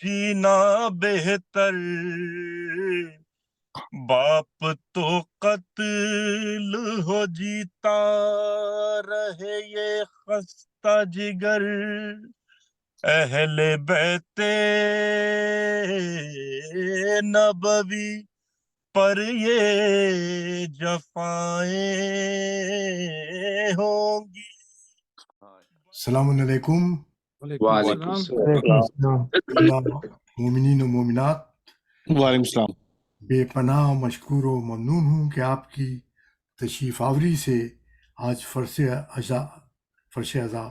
جینا بہتر، باپ تو قتل ہو جیتا رہے یہ خستہ جگر، اہل بیت نبوی پر یہ جفائیں ہوں گی۔ السلام علیکم۔ وعلیکم السلام۔ اللہ مومنین و مومنات، وعلیکم السلام۔ بے پناہ مشکور و ممنون ہوں کہ آپ کی تشریف آوری سے آج فرش ازا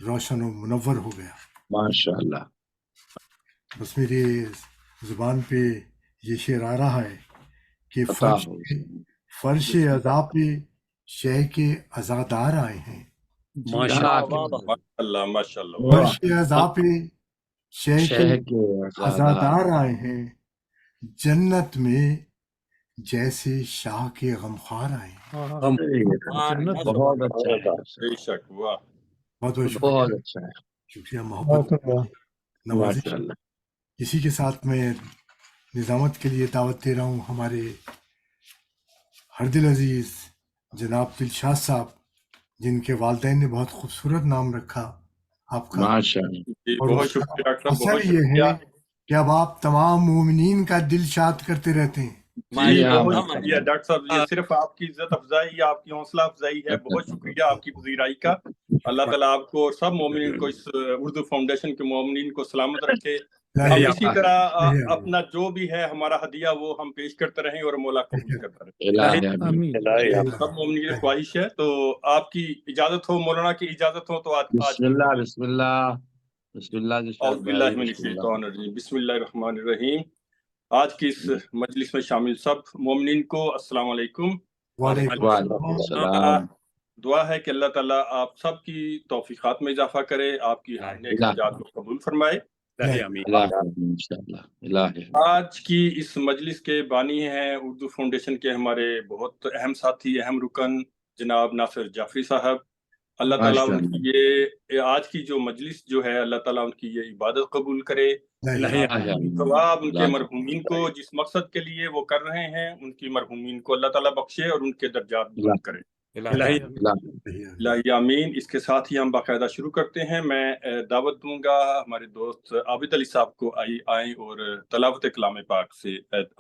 روشن و منور ہو گیا۔ ماشاء اللہ۔ بس میری زبان پہ یہ شعر آ رہا ہے کہ عطا ہو۔ فرش ازا پہ شہ کے ازادار آئے ہیں، ماشاء اللہ ماشاء اللہ۔ فرش ازا پہ شہ کے شہ کے ازادار آئے ہیں، جنت میں جیسے شاہ کے غمخوار آئے ہیں۔ بہت اچھا ہے، بے شک، واہ بہت بہت بہت شکریہ، اچھا ہے، شکریہ، محبت نوازش۔ ماشاء اللہ۔ اسی کے ساتھ میں نظامت کے لیے دعوت دے رہا ہوں ہمارے ہر دل عزیز جناب دلشاد صاحب، جن کے والدین نے بہت خوبصورت نام رکھا آپ کا، ماشاء اللہ۔ جی، اور بہت اس کا شکریہ ڈاکٹر صاحب، اثر بہت یہ شکریہ۔ ہے کہ اب آپ تمام مومنین کا دل شاد کرتے رہتے ہیں۔ جی ہاں، بہت ماشاء شکریہ اللہ۔ ڈاکٹر صاحب، یہ صرف آپ کی عزت افزائی، آپ کی حوصلہ افزائی ہے، بہت شکریہ آپ کی پذیرائی کا۔ اللہ تعالیٰ آپ کو اور سب مومنین کو، اس اردو فاؤنڈیشن کے مومنین کو سلامت رکھے۔ ہم اسی طرح اپنا جو بھی ہے ہمارا ہدیہ وہ ہم پیش کرتے رہیں اور مولا قبول کرتا رہے۔ الہی آمین۔ سب مومنین کی خواہش ہے، تو آپ کی اجازت ہو، مولانا کی اجازت ہو تو آج بسم اللہ، بسم اللہ، بسم اللہ جی، اعوذ شاہد باللہ بھائی، من بسم اللہ۔ الشیطان الرجیم، بسم اللہ الرحمن الرحیم۔ آج کی اس مجلس میں شامل سب مومنین کو السلام علیکم۔ وعلیکم وعلیکم السلام۔ دعا ہے کہ اللہ تعالیٰ آپ سب کی توفیقات میں اضافہ کرے، آپ کی نیک حاجات کو قبول فرمائے۔ آج کی اس مجلس کے بانی ہیں اردو فاؤنڈیشن کے ہمارے بہت اہم ساتھی، اہم رکن جناب ناصر جعفری صاحب۔ اللہ تعالیٰ ان کی یہ آج کی جو مجلس جو ہے، اللہ تعالیٰ ان کی یہ عبادت قبول کرے۔ ثواب ان کے مرحومین کو جس مقصد کے لیے وہ کر رہے ہیں، ان کی مرحومین کو اللہ تعالیٰ بخشے اور ان کے درجات بلند کرے۔ الہی آمین۔ اس کے ساتھ ہی ہم باقاعدہ شروع کرتے ہیں۔ میں دعوت دوں گا ہمارے دوست عابد علی صاحب کو آئیں اور تلاوت کلام پاک سے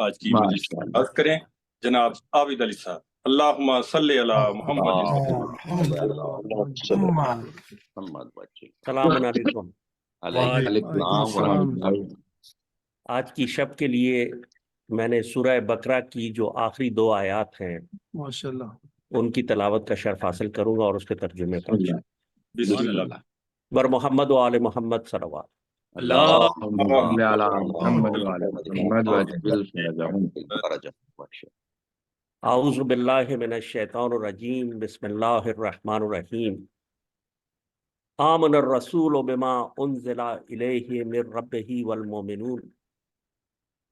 آج کی مجلس کا آغاز کریں۔ جناب عابد علی صاحب، اللہم صلی علی محمد۔ السلام علیکم۔ آج کی شب کے لیے میں نے سورہ بقرہ کی جو آخری 2 آیات ہیں ماشاءاللہ، ان کی تلاوت کا شرف حاصل کروں گا اور اس کے ترجمے کا۔ بسم اللہ۔ بر محمد و آل محمد صلوات۔ اعوذ باللہ من الشیطان الرجیم، بسم اللہ الرحمن الرحیم۔ آمن الرسول بما انزل الیہ من ربہ والمؤمنون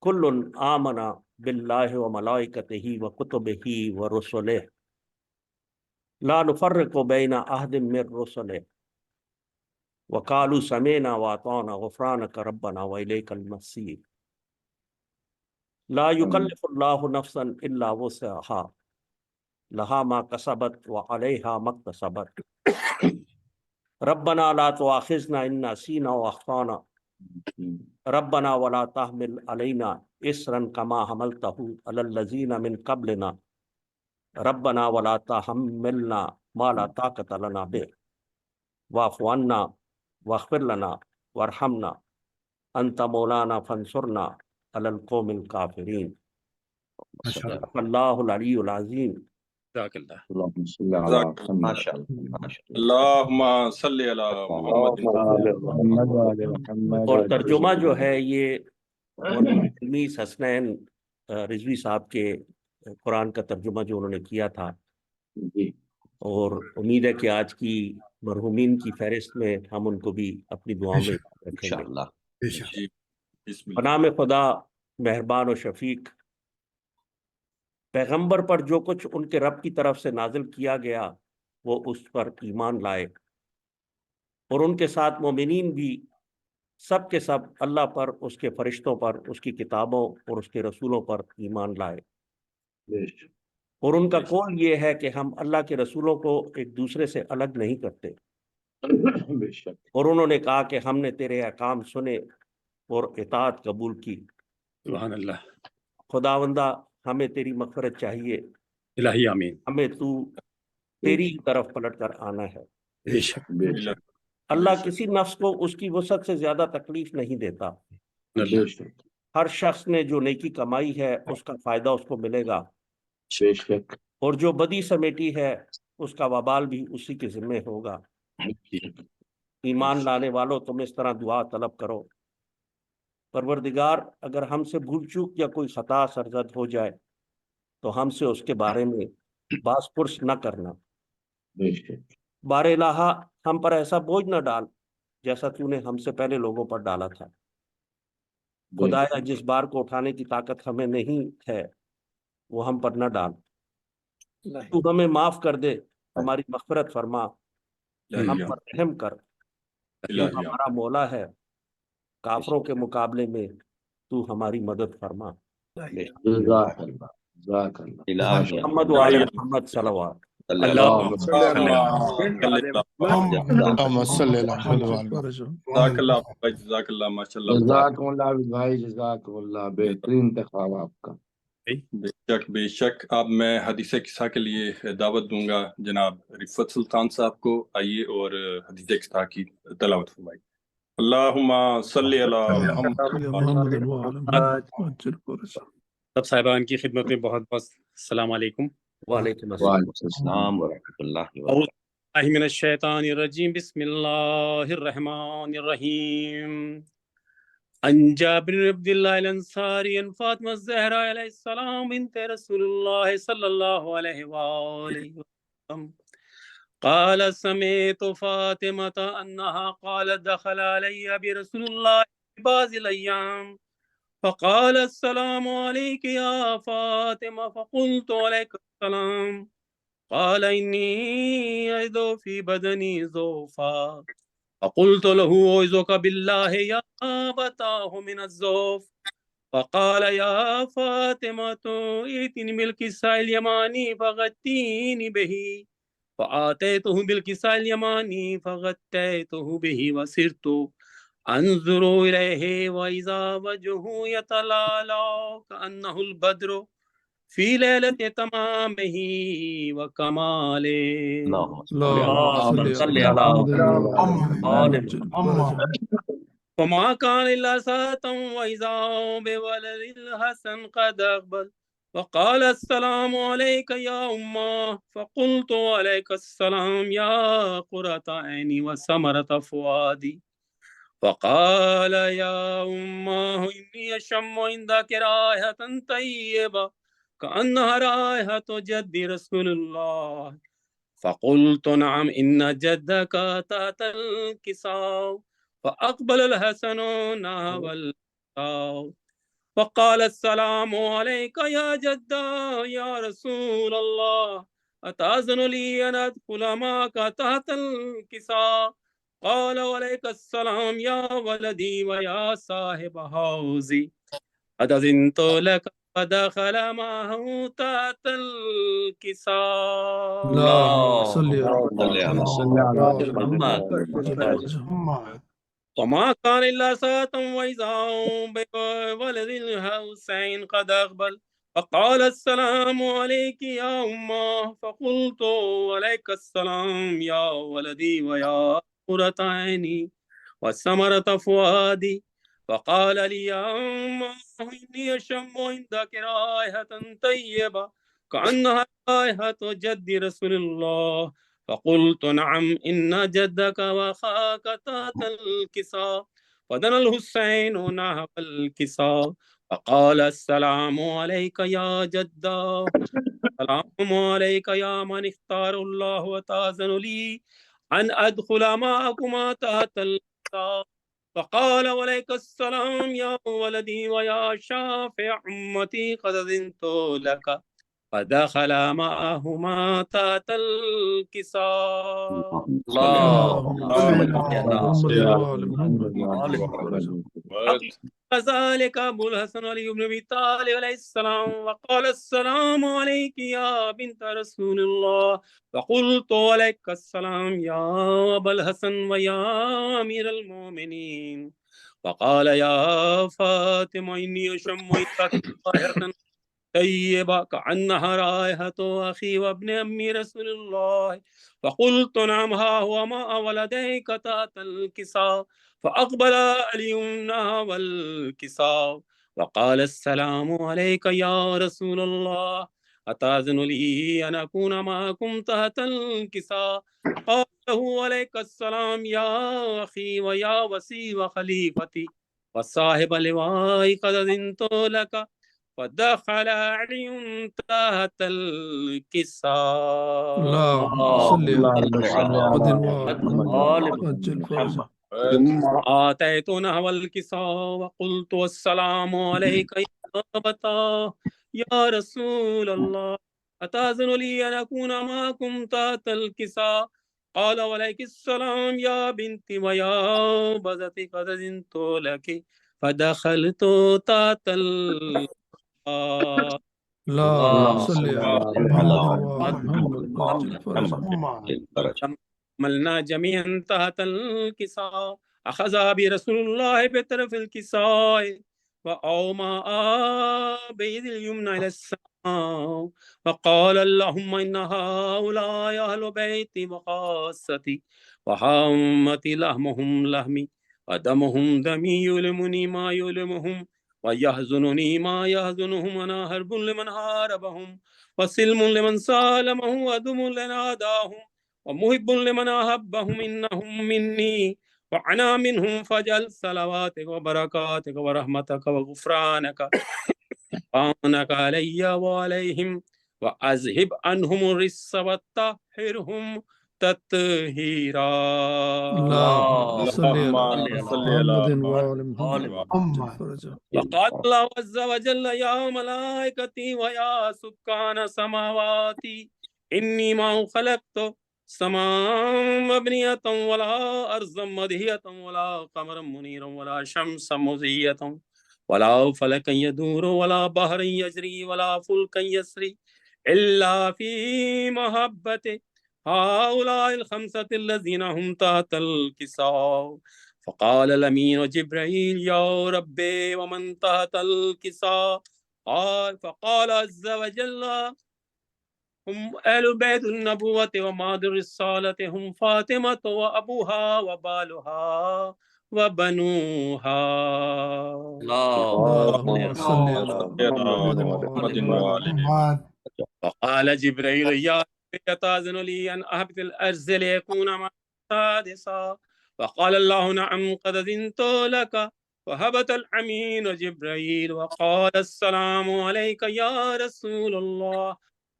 کل آمن باللہ وملائکتہ وکتبہ ورسلہ لا نفرق بین احد من رسلہ وقالوا سمعنا واطعنا غفرانک ربنا والیک المصیر۔ لا یکلف اللہ نفسا الا وسعها لها ما کسبت وعلیہا ما اکتسبت ربنا لا تؤاخذنا ان نسینا واخطانا ربنا ولا تحمل علینا اصرا کما حملته علی الذین من قبلنا ربنا ولا تحملنا ما لا طاقت لنا به واعف عنا واغفر لنا وارحمنا انت مولانا فانصرنا علی القوم الکافرین۔ اللہ العلی العظیم۔ اللہم صلی علی محمد۔ اور ترجمہ جو ہے یہ علمی حسنین رضوی صاحب کے قرآن کا ترجمہ جو انہوں نے کیا تھا، اور امید ہے کہ آج کی مرحومین کی فہرست میں ہم ان کو بھی اپنی دعاؤں میں رکھیں گے۔ بنام خدا مہربان و شفیق، پیغمبر پر جو کچھ ان کے رب کی طرف سے نازل کیا گیا وہ اس پر ایمان لائے، اور ان کے ساتھ مومنین بھی سب کے سب اللہ پر، اس کے فرشتوں پر، اس کی کتابوں اور اس کے رسولوں پر ایمان لائے، اور ان کا قول یہ ہے کہ ہم اللہ کے رسولوں کو ایک دوسرے سے الگ نہیں کرتے، اور انہوں نے کہا کہ ہم نے تیرے احکام سنے اور اطاعت قبول کی۔ سبحان اللہ، خداوندہ ہمیں تیری مغفرت چاہیے، الہی آمین، ہمیں تو تیری طرف پلٹ کر آنا ہے۔ بے شک، اللہ کسی نفس کو اس کی وسعت سے زیادہ تکلیف نہیں دیتا۔ ہر شخص نے جو نیکی کمائی ہے اس کا فائدہ اس کو ملے گا، اور جو بدی سمیٹی ہے اس کا وبال بھی اسی کے ذمہ ہوگا۔ ایمان لانے والوں تم اس طرح دعا طلب کرو، پروردگار اگر ہم سے بھول چوک یا کوئی خطا سرزد ہو جائے تو ہم سے اس کے بارے میں باز پرس نہ کرنا۔ بار الہا ہم پر ایسا بوجھ نہ ڈال جیسا تو نے ہم سے پہلے لوگوں پر ڈالا تھا۔ خدایا جس بار کو اٹھانے کی طاقت ہمیں نہیں ہے وہ ہم پر نہ ڈال، تو ہمیں معاف کر دے، ہماری مغفرت فرما، ہم پر رحم کر، تو ہمارا مولا ہے، کافروں کے مقابلے میں تو ہماری مدد فرما۔ محمد وعلی محمد صلوات۔ اللہم صلی اللهم صل على محمد جزاک اللہ بھائی، جزاک اللہ، ماشاء اللہ، جزاکم اللہ بھائی، جزاکم اللہ، بہترین انتخاب آپ کا۔ بے شک بے شک۔ اب میں حدیث قصہ کے لیے دعوت دوں گا جناب رفت سلطان صاحب کو، آئیے اور حدیث قصہ کی تلاوت فرمائیے۔ اللہم صلی علی محمد۔ سب صاحبان کی خدمت میں بہت بہت السلام علیکم۔ وعلیکم السلام۔ وعلیکم السلام ورحمۃ اللہ اعوذ باللہ من الشیطان الرجیم، بسم اللہ الرحمن الرحیم۔ عن جابر بن عبد اللہ الانصاری عن فاطمہ الزہرا علیہ السلام بنت رسول اللہ صلی اللہ علیہ وآلہ وسلم قال سمعت فاطمة انها قالت دخل علی برسول اللہ بعض الایام فقال السلام عليك يا فاطمة فقلت عليك السلام قال إني أجد في بدني ضعفا فقلت له أعوذك بالله يا أبتاه من الضعف فقال يا فاطمة ائتني بالكساء اليماني فغطيني به فآتيته بالكساء اليماني فغطيته به وسرت انظر الیہ واذا وجهه یتلالى کأنه البدر فی لیلۃ تمامہ وکمالہ۔ اللہم صلی علی وما كان إلا ساعة وإذا بولد الحسن قد أقبل وقال السلام عليك يا أمه فقلت عليك السلام يا قرة عيني وثمرة فؤادي فقال يا أمه إني أشم عندك رائحة طيبة كأنها رائحة جد رسول الله فقلت نعم إن جدك تحت الكساء فأقبل الحسن نحو الكساء فقال السلام عليك يا جدة يا رسول الله أتأذن لي أن أدخل معك تحت الكساء قال وعليك السلام يا ولدي ويا صاحب حوزي قد أذنت لك فدخل معه تحت الكساء۔ وما كان إلا ساعة وإذا بولد الحسين قد أقبل فقال السلام عليك يا أمه فقلت عليك السلام يا ولدي ويا قرة عيني وثمرة فؤادي فقال لي يا أمه إني أشم عندك رائحة طيبة كأنها رائحة جد رسول الله فقلت نعم إن جدك وأخاك تحت الكساء فدنا الحسين نحو الكساء فقال السلام عليك يا جدة السلام عليك يا من اختار الله وتأذن لي أن أدخل معكما تحت الكساء فقال وعليك السلام يا ولدي ويا شافع أمتي قد أذنت لك فدخل معهما تحت الكساء. اللهم صل على محمد. فذلك أبو الحسن علي بن أبي طالب عليه السلام، وقال السلام عليك يا بنت رسول الله، فقلت عليك السلام يا أبا الحسن ويا أمير المؤمنين. فقال يا فاطمة إني أشم رائحة طيبة كأنها رائحة أخي وابن أمي رسول الله. فقلت نعم ها هو ما ولديك تحت الكساء. فأقبل اليمنى والكساء وقال السلام عليك يا رسول الله، أتأذن لي أن أكون معكم تحت الكساء؟ قال له عليك السلام يا أخي ويا وسي وخليفتي وصاحب لواء، قد أذنت لك. فدخل علي تحت الكساء. اللهم صل على محمد. ثم آتيت نحو الكساء وقلت السلام عليك يا أبتاه يا رسول الله، أتأذن لي أن أكون معكم تحت الكساء؟ قال وعليك السلام يا بنتي ويا بزتي، قد أذنت لك. فدخلت تحت اللهم صل على محمد. عملنا جميعا تحت الكساء. أخذ برسول الله بطرف الكساء وأومأ بيد اليمنى إلى السماء، فقال اللهم إن هؤلاء أهل بيتي وخاصتي وحامتي، لحمهم لحمي ودمهم دمي، يؤلمني ما يؤلمهم ويحزنني ما يحزنهم. أنا حرب لمن حاربهم وسلم لمن سالمهم ودم لمن عاداهم ومحب لمن أحبهم. إنهم مني وأنا منهم، فاجعل صلواتك وبركاتك ورحمتك وغفرانك وعونك علي وعليهم، وأذهب عنهم الرجس وطهرهم تطهيرا. اللهم صل على محمد. وقال الله عز وجل يا ملائكتي ويا سكان سماواتي، إني ما خلقت سماء مبنية ولا أرضا مدهية ولا قمرا منيرا ولا شمسا مزية ولا فلكا يدور ولا بحرا يجري ولا فلكا يسري إلا في محبة هؤلاء الخمسة الذين هم تحت الكساء. فقال الأمين جبريل يا ربي ومن تحت الكساء؟ فقال عز وجل هم أهل بيت النبوة وماد الرسالة، هم فاطمة وأبوها وبالها وبنوها. اللهم صل على محمد. فقال جبريل يا ربي أتأذن لي أن أهبط الأرض ليكون مع السادسة؟ فقال الله نعم قد أذنت لك. وهبط الأمين جبريل وقال السلام عليك يا رسول الله.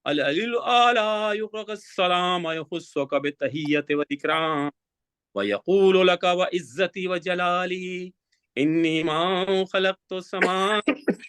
العلي الأعلى يقرأ السلام ويخصك بالتحية والإكرام ويقول لك وعزتي وجلالي إني ما خلقت السماء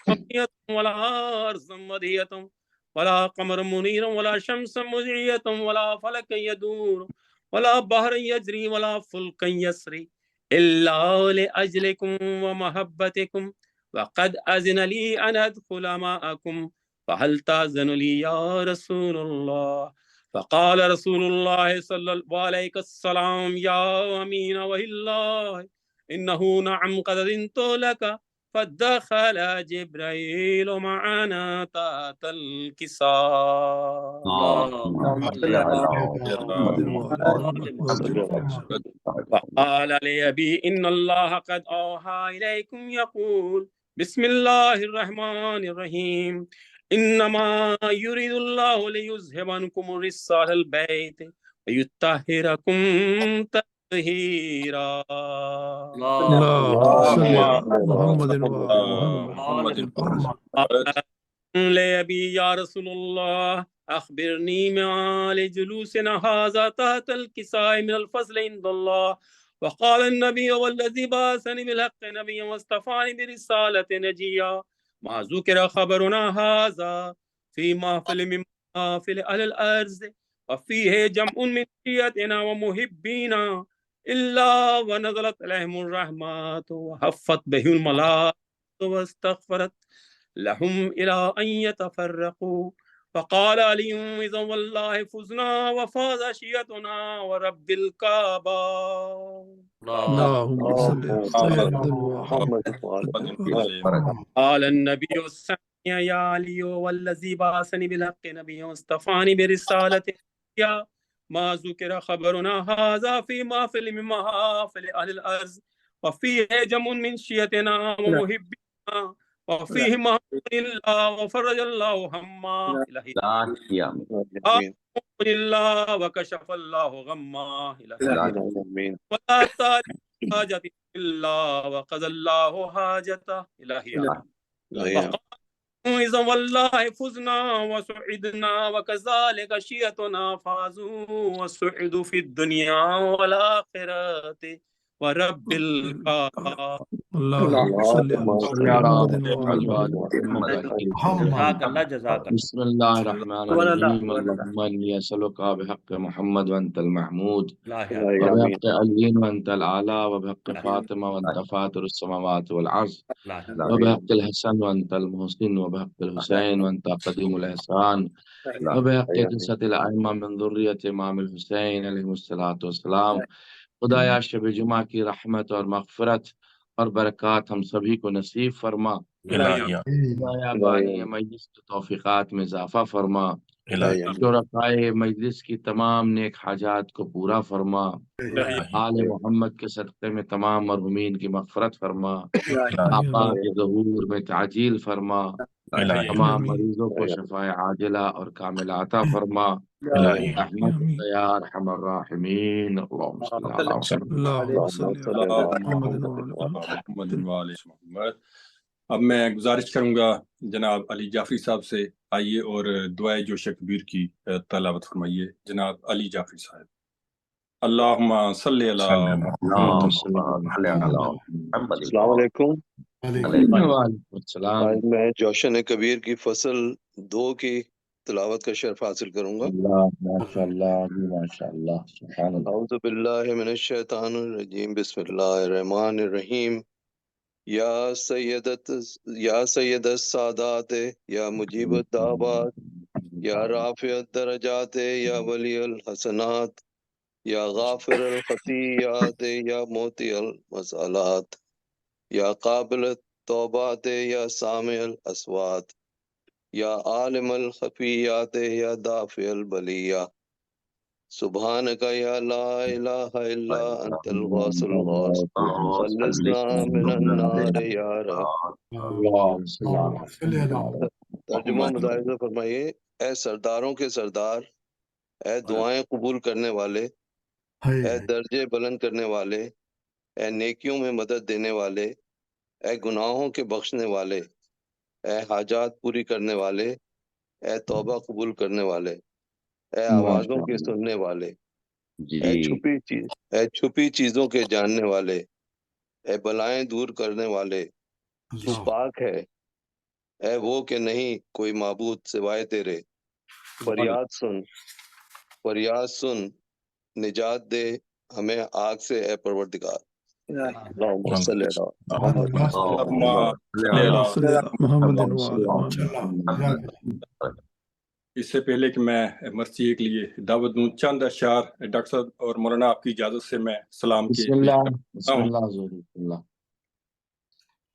مبنية ولا أرضا مدهية ولا قمر منيرا ولا شمس مزعية ولا فلك يدور ولا بحر يجري ولا فلك يسري إلا لأجلكم ومحبتكم، وقد أذن لي أن أدخل معكم، فهل تأذن لي يا رسول الله؟ فقال رسول الله صلى الله عليه وسلم يا أمين وهي الله إنه نعم قد أذنت لك. فدخل جبريل معنا تحت الكساء. فقال لأبي إن الله قد أوحى إليكم يقول بسم الله الرحمن الرحيم إنما يريد الله ليذهب عنكم الرجس أهل البيت ويطهركم تطهيرا. لأبي يا رسول الله أخبرني ما لجلوسنا هذا تحت الكساء من الفضل عند الله. وقال النبي والذي بعثني بالحق نبيا واصطفاني برسالة نجيا ما ذكر خبرنا هذا في محفل من محافل أهل الأرض وفيه جمع من شيعتنا ومحبينا إلا ونزلت عليهم الرحمة وحفت بهم الملائكة واستغفرت لهم إلى أن يتفرقوا فقال عليهم إذا والله فزنا وفاز شيعتنا ورب الكعبة. اللهم صل على سيدنا محمد قال النبي السامي يا علي والذي بعثني بالحق نبي واصطفاني برسالته ما ذكر خبرنا هذا في محفل من محافل أهل الأرض وفيه جمع من شيعتنا ومحبينا وفيه محمد الله وفرج الله هما إلهي الله وكشف الله غما إلهي ولا تعرف حاجة إلا وقضى الله حاجته إلهي إذا والله فزنا وسعدنا وكذلك شيعتنا فازوا وسعدوا في الدنيا والآخرة ورب الكعبة. اللهم صل على محمد جزاك الله جزاك الله. بسم الله الرحمن الرحيم اللهم إني أسألك بحق محمد وأنت المحمود وبحق علي وأنت الأعلى وبحق فاطمة وأنت فاطر السماوات والأرض وبحق الحسن وأنت المحسن وبحق الحسين وأنت قديم الإحسان وبحق قصة الأئمة من ذرية إمام الحسين عليه الصلاة والسلام. خدایا شب جمعہ کی رحمت اور مغفرت اور برکات ہم سبھی کو نصیب فرما. خدایا بانی مجلس کی توفیقات میں اضافہ فرما. شرکائے مجلس کی تمام نیک حاجات کو پورا فرما. آل محمد کے صدقے میں تمام مرحومین کی مغفرت فرما. آقا کے ظہور میں تعجیل فرما. تمام مریضوں کو شفاء عاجلہ اور کاملہ عطا فرما. رحمتک یا ارحم الراحمین. اللهم صل علی محمد. اب میں گزارش کروں گا جناب علی جعفری صاحب سے، آئیے اور دعائے جوش کبیر کی تلاوت فرمائیے. جناب علی جعفری صاحب. اللہم صلی علی السلام علیکم. السلام. میں جوشن کبیر کی فصل 2 کی تلاوت کا شرف حاصل کروں گا. ماشاءاللہ سبحان اللہ. اعوذ باللہ من الشیطان الرجیم. بسم اللہ الرحمن الرحیم. یا سید السادات یا مجیب الدعوات یا رافع الدرجات یا ولی الحسنات یا غافر الخطیات یا موتی المسالات یا قابل التوبات یا سامع الاصوات یا عالم الخفیات یا دافع البلیہ. سبحانک یا لا الہ الا انت الغوث الغوث خلصنا من النار یا رب. ترجمہ ملاحظہ فرمائیے. اے سرداروں کے سردار، اے دعائیں قبول کرنے والے، اے درجے بلند کرنے والے، اے نیکیوں میں مدد دینے والے، اے گناہوں کے بخشنے والے، اے حاجات پوری کرنے والے، اے توبہ قبول کرنے والے، اے آوازوں کے سننے والے، اے چھپی چیزوں کے جاننے والے، اے بلائیں دور کرنے والے. تو پاک ہے اے وہ کہ نہیں کوئی معبود سوائے تیرے. فریاد سن نجات دے ہمیں آگ سے اے پروردگار. اللہم صلی اس سے پہلے کہ میں مرثیے کے لیے دعوت دوں، چند اشعار ڈاکٹر صاحب اور مولانا آپ کی اجازت سے میں سلام کے بسم اللہ.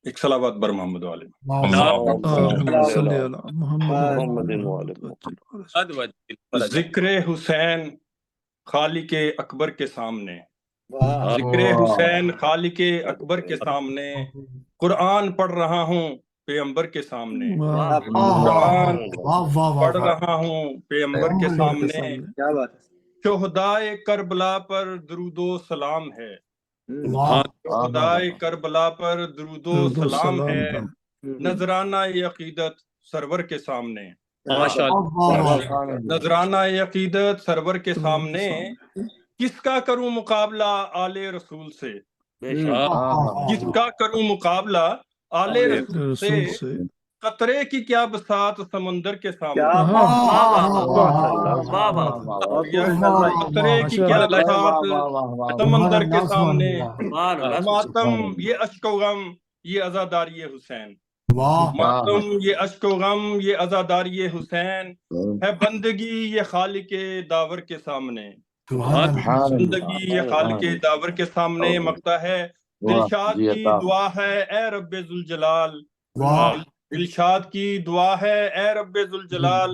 ایک صلوات بر محمد والے. ذکر حسین خالق اکبر کے سامنے، ذکر حسین خالق اکبر کے سامنے، قرآن پڑھ رہا ہوں پیغمبر کے سامنے، قرآن پڑھ رہا ہوں پیغمبر کے سامنے. شہدائے کربلا پر درود و سلام ہے، شہدائے کربلا پر درود و سلام ہے. نذرانہ عقیدت سرور کے سامنے، نذرانہ عقیدت سرور کے سامنے. کس کا کروں مقابلہ آل رسول سے، کس کا کروں مقابلہ آل رسول سے. قطرے کی کیا بساط سمندر کے سامنے، قطرے کی کیا بساط سمندر کے سامنے، ماتم یہ اشک و غم یہ عزاداری حسین، ماتم یہ اشک و غم یہ عزاداری حسین، ہے بندگی یہ خالق داور کے سامنے، بندگی یہ خالق داور کے سامنے، مقطع ہے دلشاد کی دعا ہے اے رب ذوالجلال، دلشاد کی دعا ہے اے رب ذوالجلال،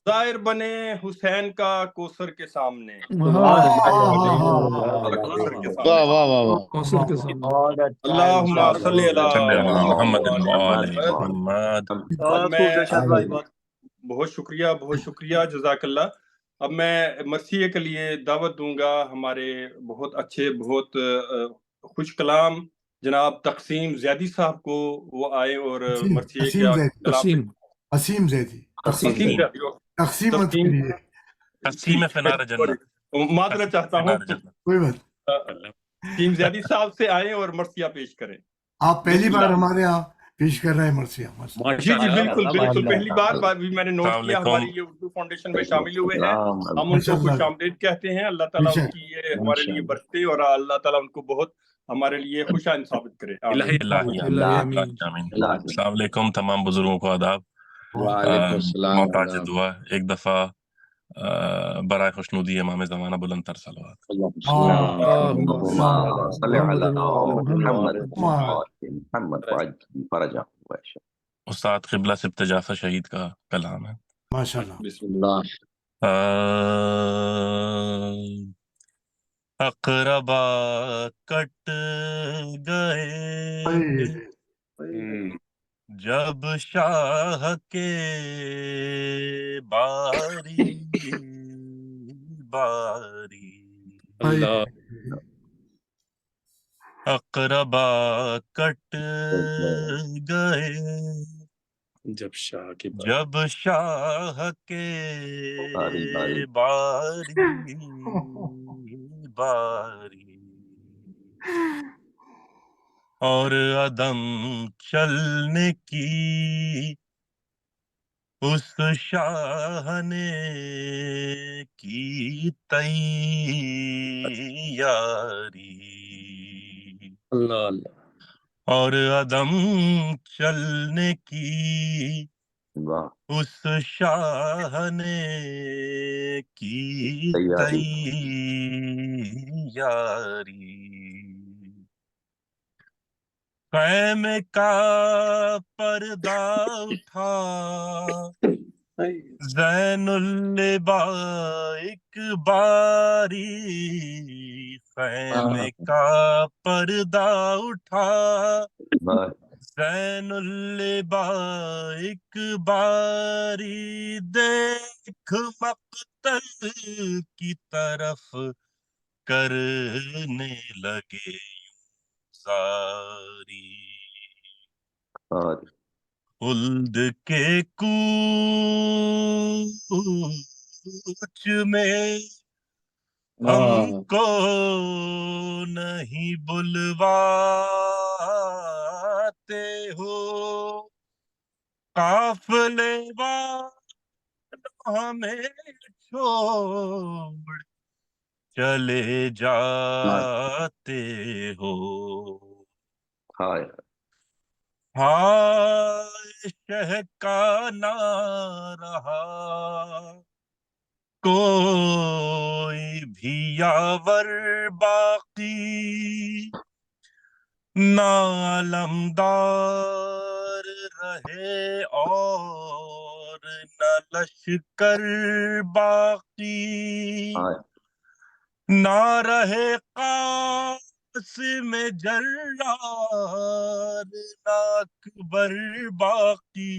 ظاہر بنے حسین کا کوثر کے سامنے، اللہم صلی علی محمد محمد۔ بہت شکریہ جزاک اللہ۔ اب میں مرثیے کے لیے دعوت دوں گا ہمارے بہت اچھے بہت خوش کلام جناب تقسیم زیدی صاحب کو، وہ آئے اور مرثیے کا قسیم زیدی تقسیم فنار جنت، معذرت چاہتا ہوں، کوئی بات، قسیم زیدی صاحب سے آئیں اور مرثیہ پیش کریں۔ آپ پہلی بار ہمارے یہاں پیش کر رہے ہیں مرثیہ؟ جی بالکل پہلی بار بھی میں نے نوٹ کیا، ہماری یہ اردو فاؤنڈیشن میں شامل ہوئے ہیں، ہم ان کو خوش آمدید کہتے ہیں۔ اللہ تعالیٰ ان کی یہ ہمارے لیے برکتیں اور اللہ تعالیٰ ان کو بہت ہمارے لیے خوش آئند ثابت کرے۔ السلام علیکم تمام بزرگوں کو آداب، وعلیکم السلام، محتاج دعا، ایک دفعہ برائے خوشنودی امام زمانہ بلند تر صلوات۔ استاد قبلہ سبت جعفر شہید کا کلام ہے۔ ماشاءاللہ، بسم اللہ۔ اقربا کٹ گئے جب شاہ کے باری باری، اقربا کٹ گئے جب شاہ کے باری باری، اور عدم چلنے کی اس شاہ نے کی تیاری، اللہ اللہ، اور عدم چلنے کی اس شاہ نے کی تیاری، خیمے کا پردہ اٹھا زین اللبا ایک باری، خیمے کا پردہ اٹھا زین اللبا ایک باری، دیکھ مقتل کی طرف کرنے لگے زاری، خلد کے کوچ میں ہم کو نہیں بلواتے ہو، قافلے والوں ہمیں چھوڑ چلے جاتے ہو، ہائے شہ کا نہ رہا کوئی بھی یاور باقی، نہ علمدار رہے اور نہ لشکر باقی، نہ رہے قاسم جرار نہ اکبر باقی،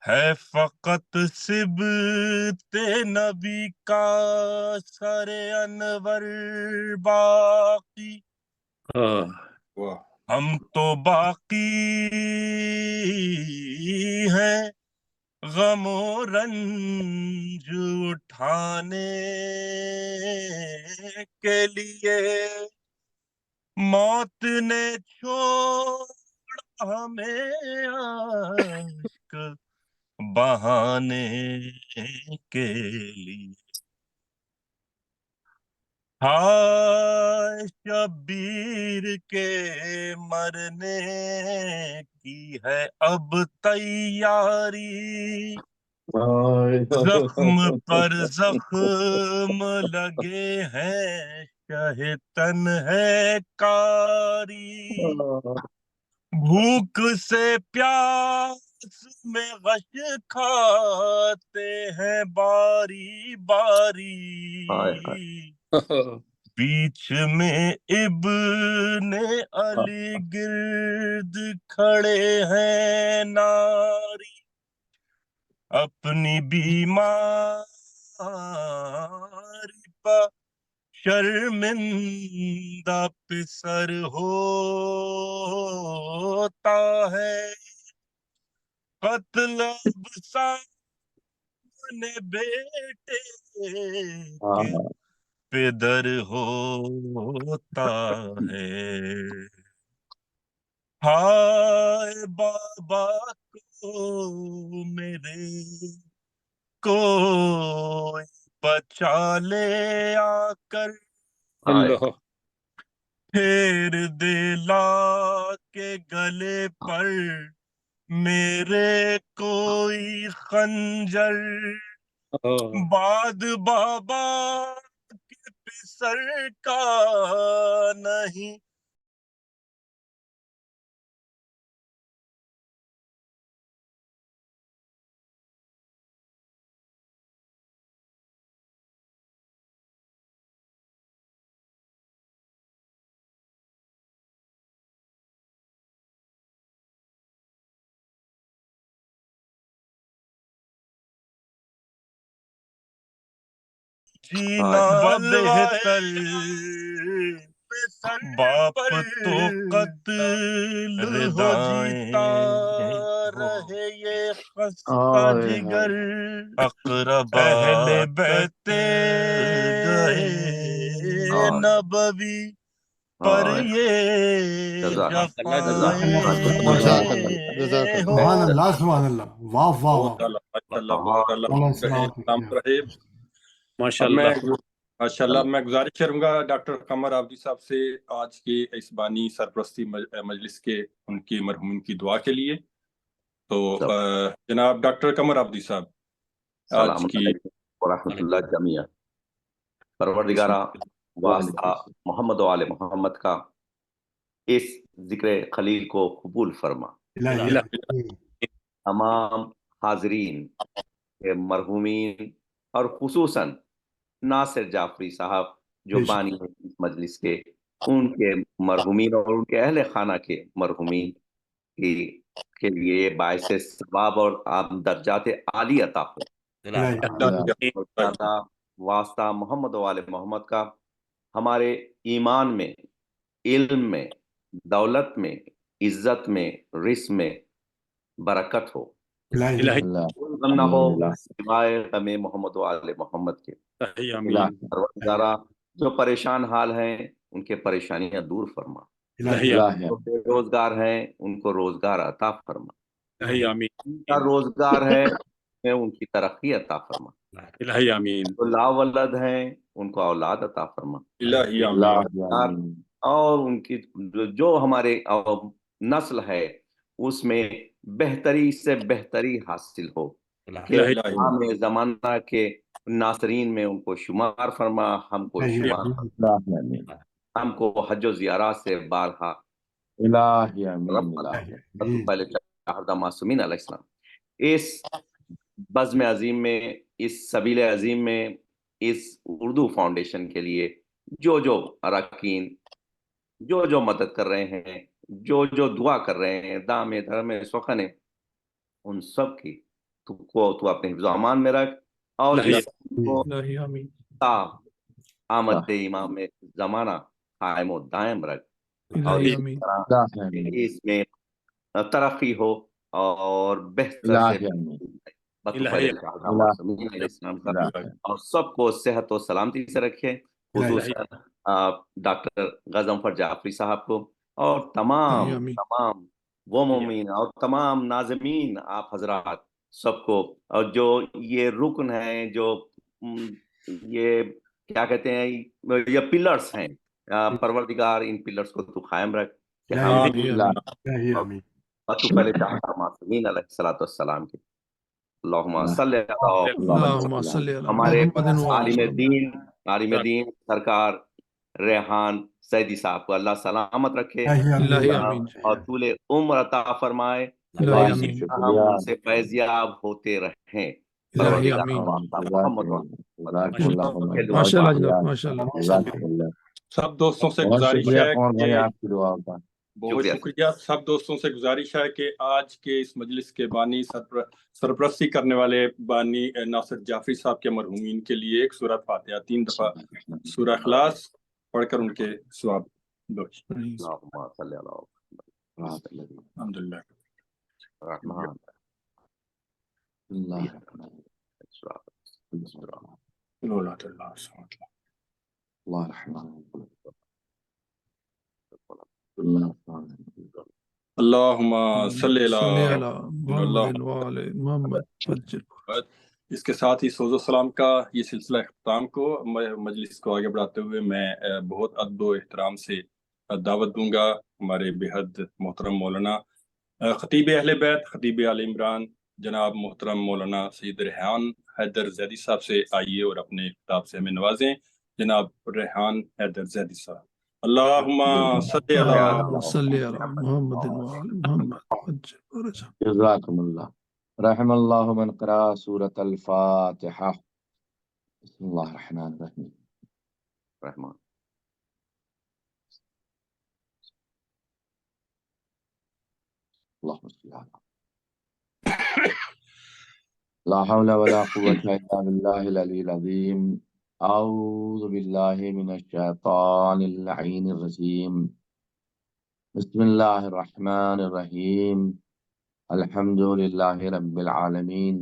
ہے فقط سبت نبی کا سر انور باقی، ہم تو باقی ہیں غم و رنج اٹھانے کے لیے، موت نے چھوڑا ہمیں عشق بہانے کے لیے. ہائے شبیر کے مرنے کی ہے اب تیاری، زخم پر زخم لگے ہیں شہتن ہے کاری، بھوک سے پیاس میں غش کھاتے ہیں باری باری، بیچ میں ابن علی گرد کھڑے ہیں ناری، اپنی بیماری پا شرمندہ پسر ہوتا ہے، قتل اب سامنے بیٹے کے پدر ہوتا ہے. ہائے بابا کو میرے کوئی بچا لے آ کر، اللہ پھیر دے لا کے گلے پر میرے کوئی خنجر، بعد بابا کے پسر کا نہیں جینا بہتر، باپ تو قتل ہو جیتا رہے یہ خستہ جگر، اقربا اہل بیت گئے نبوی پر یہ جفائیں سبحان اللہ سبحان اللہ، واہ واہ بہت واہ، اعلیٰ، ماشاء اللہ، بہت اعلیٰ. سلام رہے. ماشاء اب میں اللہ. ماشاء اللہ میں گزارش کروں گا ڈاکٹر قمر آبدی صاحب سے آج کے اس بانی سرپرستی مجلس کے ان کی مرحومین کی دعا کے لیے. تو جناب ڈاکٹر قمر آبدی صاحب آج السلام کی علیکم ورحمۃ اللہ جمیعہ. پروردگارہ واسطہ محمد و آل محمد کا اس ذکر خلیل کو قبول فرما. تمام حاضرین مرحومین اور خصوصاً ناصر جعفری صاحب جو بانی ہیں اس مجلس کے، ان کے مرحومین اور ان کے اہل خانہ کے مرحومین کے لیے باعث ثواب اور درجات عالی عطا ہو. واسطہ محمد و آل محمد کا ہمارے ایمان میں، علم میں، دولت میں، عزت میں، رزق میں برکت ہو، نہ ہو سوائے غم محمد و آل محمد کے. پروردگارہ جو پریشان حال ہیں ان کے پریشانیاں دور فرما، جو بے روزگار ہیں ان کو روزگار عطا فرما، ان کا روزگار ہے ان کی ترقی عطا فرما، جو لا ولد ہیں ان کو اولاد عطا فرما، اور ان کی جو ہمارے نسل ہے اس میں بہتری سے بہتری حاصل ہو، کہ عام زمانہ کے ناصرین میں ان کو شمار فرما، ہم کو شمار فرما، ہم کو حج و زیارات سے بارہا پہلے معصومین علیہ السلام اس بزم عظیم میں، اس سبیل عظیم میں، اس اردو فاؤنڈیشن کے لیے جو اراکین جو مدد کر رہے ہیں، جو دعا کر رہے ہیں، دام دھرم سخن، ان سب کی تو اپنے حفظ و امان میں رکھ، اور آمد امام میں زمانہ قائم و دائم رکھ، اور اس میں ترقی ہو اور بہتر سے اور سب کو صحت و سلامتی سے رکھے، خصوصاً ڈاکٹر غضنفر جعفری صاحب کو اور تمام وہ مومین اور تمام ناظمین آپ حضرات سب کو، اور جو یہ رکن ہیں، جو یہ کیا کہتے ہیں، یہ پلرز ہیں، پروردگار ان پلرز کو تو قائم رکھ کہ ہم تو پہلے چاہتا معصومین علیہ الصلوۃ والسلام کی اللہم صلی اللہم صلی علی ہمارے محمد عالم دین سرکار ریحان سیدی صاحب کو اللہ سلامت رکھے الہی آمین اور طول عمر عطا فرمائے، الہی اور اسی آمین طرح ہم ان سے فیضیاب ہوتے رہیں الہی پروردگار آمین محمد ماشاء اللہ جناب، ماشاء اللہ. سب دوستوں سے بہت گزارش شکریہ ہے قمر بھائی کہ آپ کی دعا کا. بہت شکریہ. سب دوستوں سے گزارش ہے کہ آج کے اس مجلس کے بانی سرپرستی کرنے والے بانی ناصر جعفری صاحب کے مرحومین کے لیے ایک سورہ فاتحہ 3 دفعہ سورہ اخلاص پڑھ کر ان کے ثواب دو. الحمدللہ. اللہم صلی صلی علی علی محمد وعلی محمد فجر. اس کے ساتھ ہی سوز و سلام کا یہ سلسلہ اختتام کو مجلس کو آگے بڑھاتے ہوئے میں بہت ادب و احترام سے دعوت دوں گا ہمارے بے حد محترم مولانا خطیب اہل بیت، خطیب آل عمران، جناب محترم مولانا سید ریحان حیدر زیدی صاحب سے آئیے اور اپنے خطاب سے ہمیں نوازیں. جناب ریحان حیدر زیدی صاحب. اللہم صلی صلی علی محمد وعلی محمد فجر. جزاکم اللہ. رحم اللہ من قرأ سورة الفاتحہ. بسم اللہ الرحمن الرحیم. رحمان اللہم صلی علی. لا حول ولا قوة الا باللہ العلی العظیم. اعوذ باللہ من الشیطان اللعین الرجیم. بسم اللہ الرحمن الرحیم. الحمد للہ رب العالمین.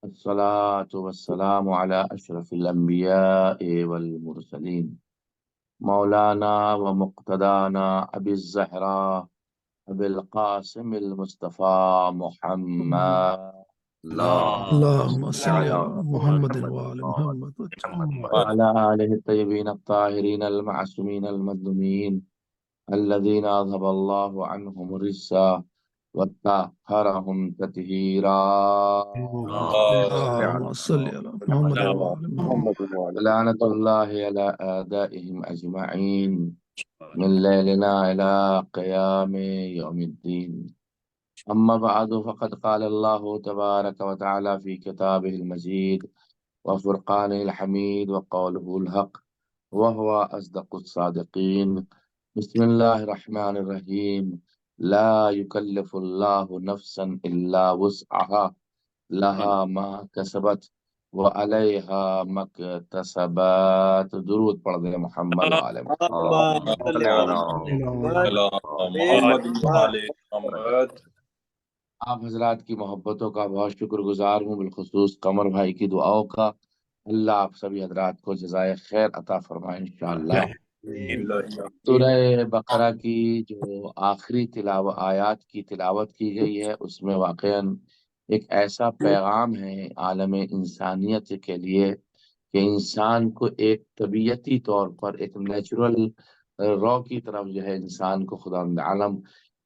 الصلاة والسلام علی اشرف الانبیاء والمرسلین. مولانا و مقتدانا ابی الزہراء ابی القاسم المصطفى محمد. اللہم صلی علی محمد وعلی محمد وعلى آله الطيبين الطاهرين المعصومين المظلومين الذين أذهب الله عنهم الرجس وطهرهم تطهيرا. اللہم صلی علی محمد وعلی محمد. لعنة الله على أعدائهم أجمعين من ليلنا إلى قيام يوم الدين. أما بعد فقد قال الله تبارك وتعالى في كتابه المجيد وفرقانه الحميد وقوله الحق وهو أصدق الصادقين. بسم الله الرحمن الرحيم. لا يكلف الله نفسا إلا وسعها لها ما كسبت وعليها ما اكتسبت. درود پڑھ دیں محمد وعلى محمد. آپ حضرات کی محبتوں کا بہت شکر گزار ہوں، بالخصوص قمر بھائی کی دعاؤں کا. اللہ آپ سبھی حضرات کو جزائے خیر عطا فرمائے انشاءاللہ. سورہ بقرہ کی جو آخری آیات کی تلاوت کی گئی ہے، اس میں واقعاً ایک ایسا پیغام ہے عالم انسانیت کے لیے کہ انسان کو ایک طبیعتی طور پر ایک نیچرل رو کی طرف جو ہے انسان کو خدا عالم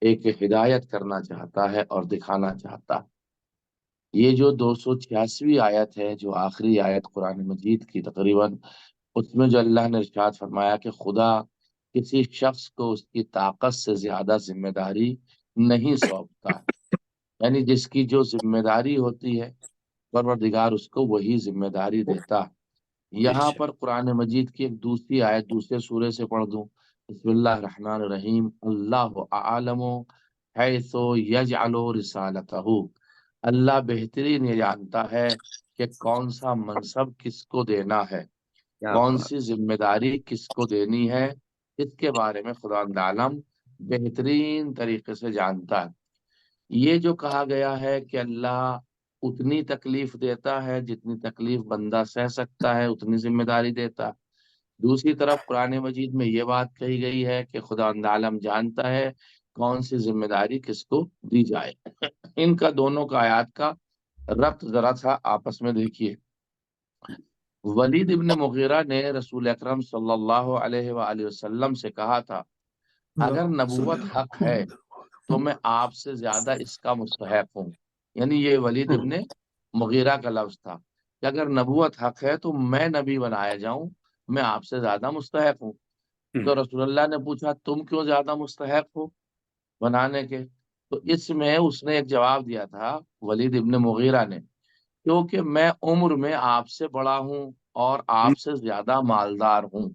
ایک ہدایت کرنا چاہتا ہے اور دکھانا چاہتا ہے. یہ جو 286ویں آیت ہے، جو آخری آیت قرآن مجید کی تقریباً، اس میں جو اللہ نے ارشاد فرمایا کہ خدا کسی شخص کو اس کی طاقت سے زیادہ ذمہ داری نہیں سونپتا، یعنی جس کی جو ذمہ داری ہوتی ہے پروردگار اس کو وہی ذمہ داری دیتا. یہاں پر قرآن مجید کی ایک دوسری آیت دوسرے سورے سے پڑھ دوں. بسم اللہ الرحمن الرحیم. اللہ اعلم حیث یجعل رسالتہ. اللہ بہترین یہ جانتا ہے کہ کون سا منصب کس کو دینا ہے، کون سی ذمہ داری کس کو دینی ہے، اس کے بارے میں خدا عالم بہترین طریقے سے جانتا ہے. یہ جو کہا گیا ہے کہ اللہ اتنی تکلیف دیتا ہے جتنی تکلیف بندہ سہ سکتا ہے، اتنی ذمہ داری دیتا. دوسری طرف قرآن مجید میں یہ بات کہی گئی ہے کہ خدا عالم جانتا ہے کون سی ذمہ داری کس کو دی جائے۔ ان کا دونوں کا آیات کا ربط ذرا سا آپس میں دیکھیے۔ ولید ابن مغیرہ نے رسول اکرم صلی اللہ علیہ وآلہ وسلم سے کہا تھا اگر نبوت حق ہے تو میں آپ سے زیادہ اس کا مستحق ہوں، یعنی یہ ولید ابن مغیرہ کا لفظ تھا کہ اگر نبوت حق ہے تو میں نبی بنایا جاؤں، میں آپ سے زیادہ مستحق ہوں۔ تو رسول اللہ نے پوچھا تم کیوں زیادہ مستحق ہو بنانے کے؟ تو اس میں اس نے ایک جواب دیا تھا ولید ابن مغیرہ نے، کیونکہ میں عمر میں آپ سے بڑا ہوں اور آپ سے زیادہ مالدار ہوں۔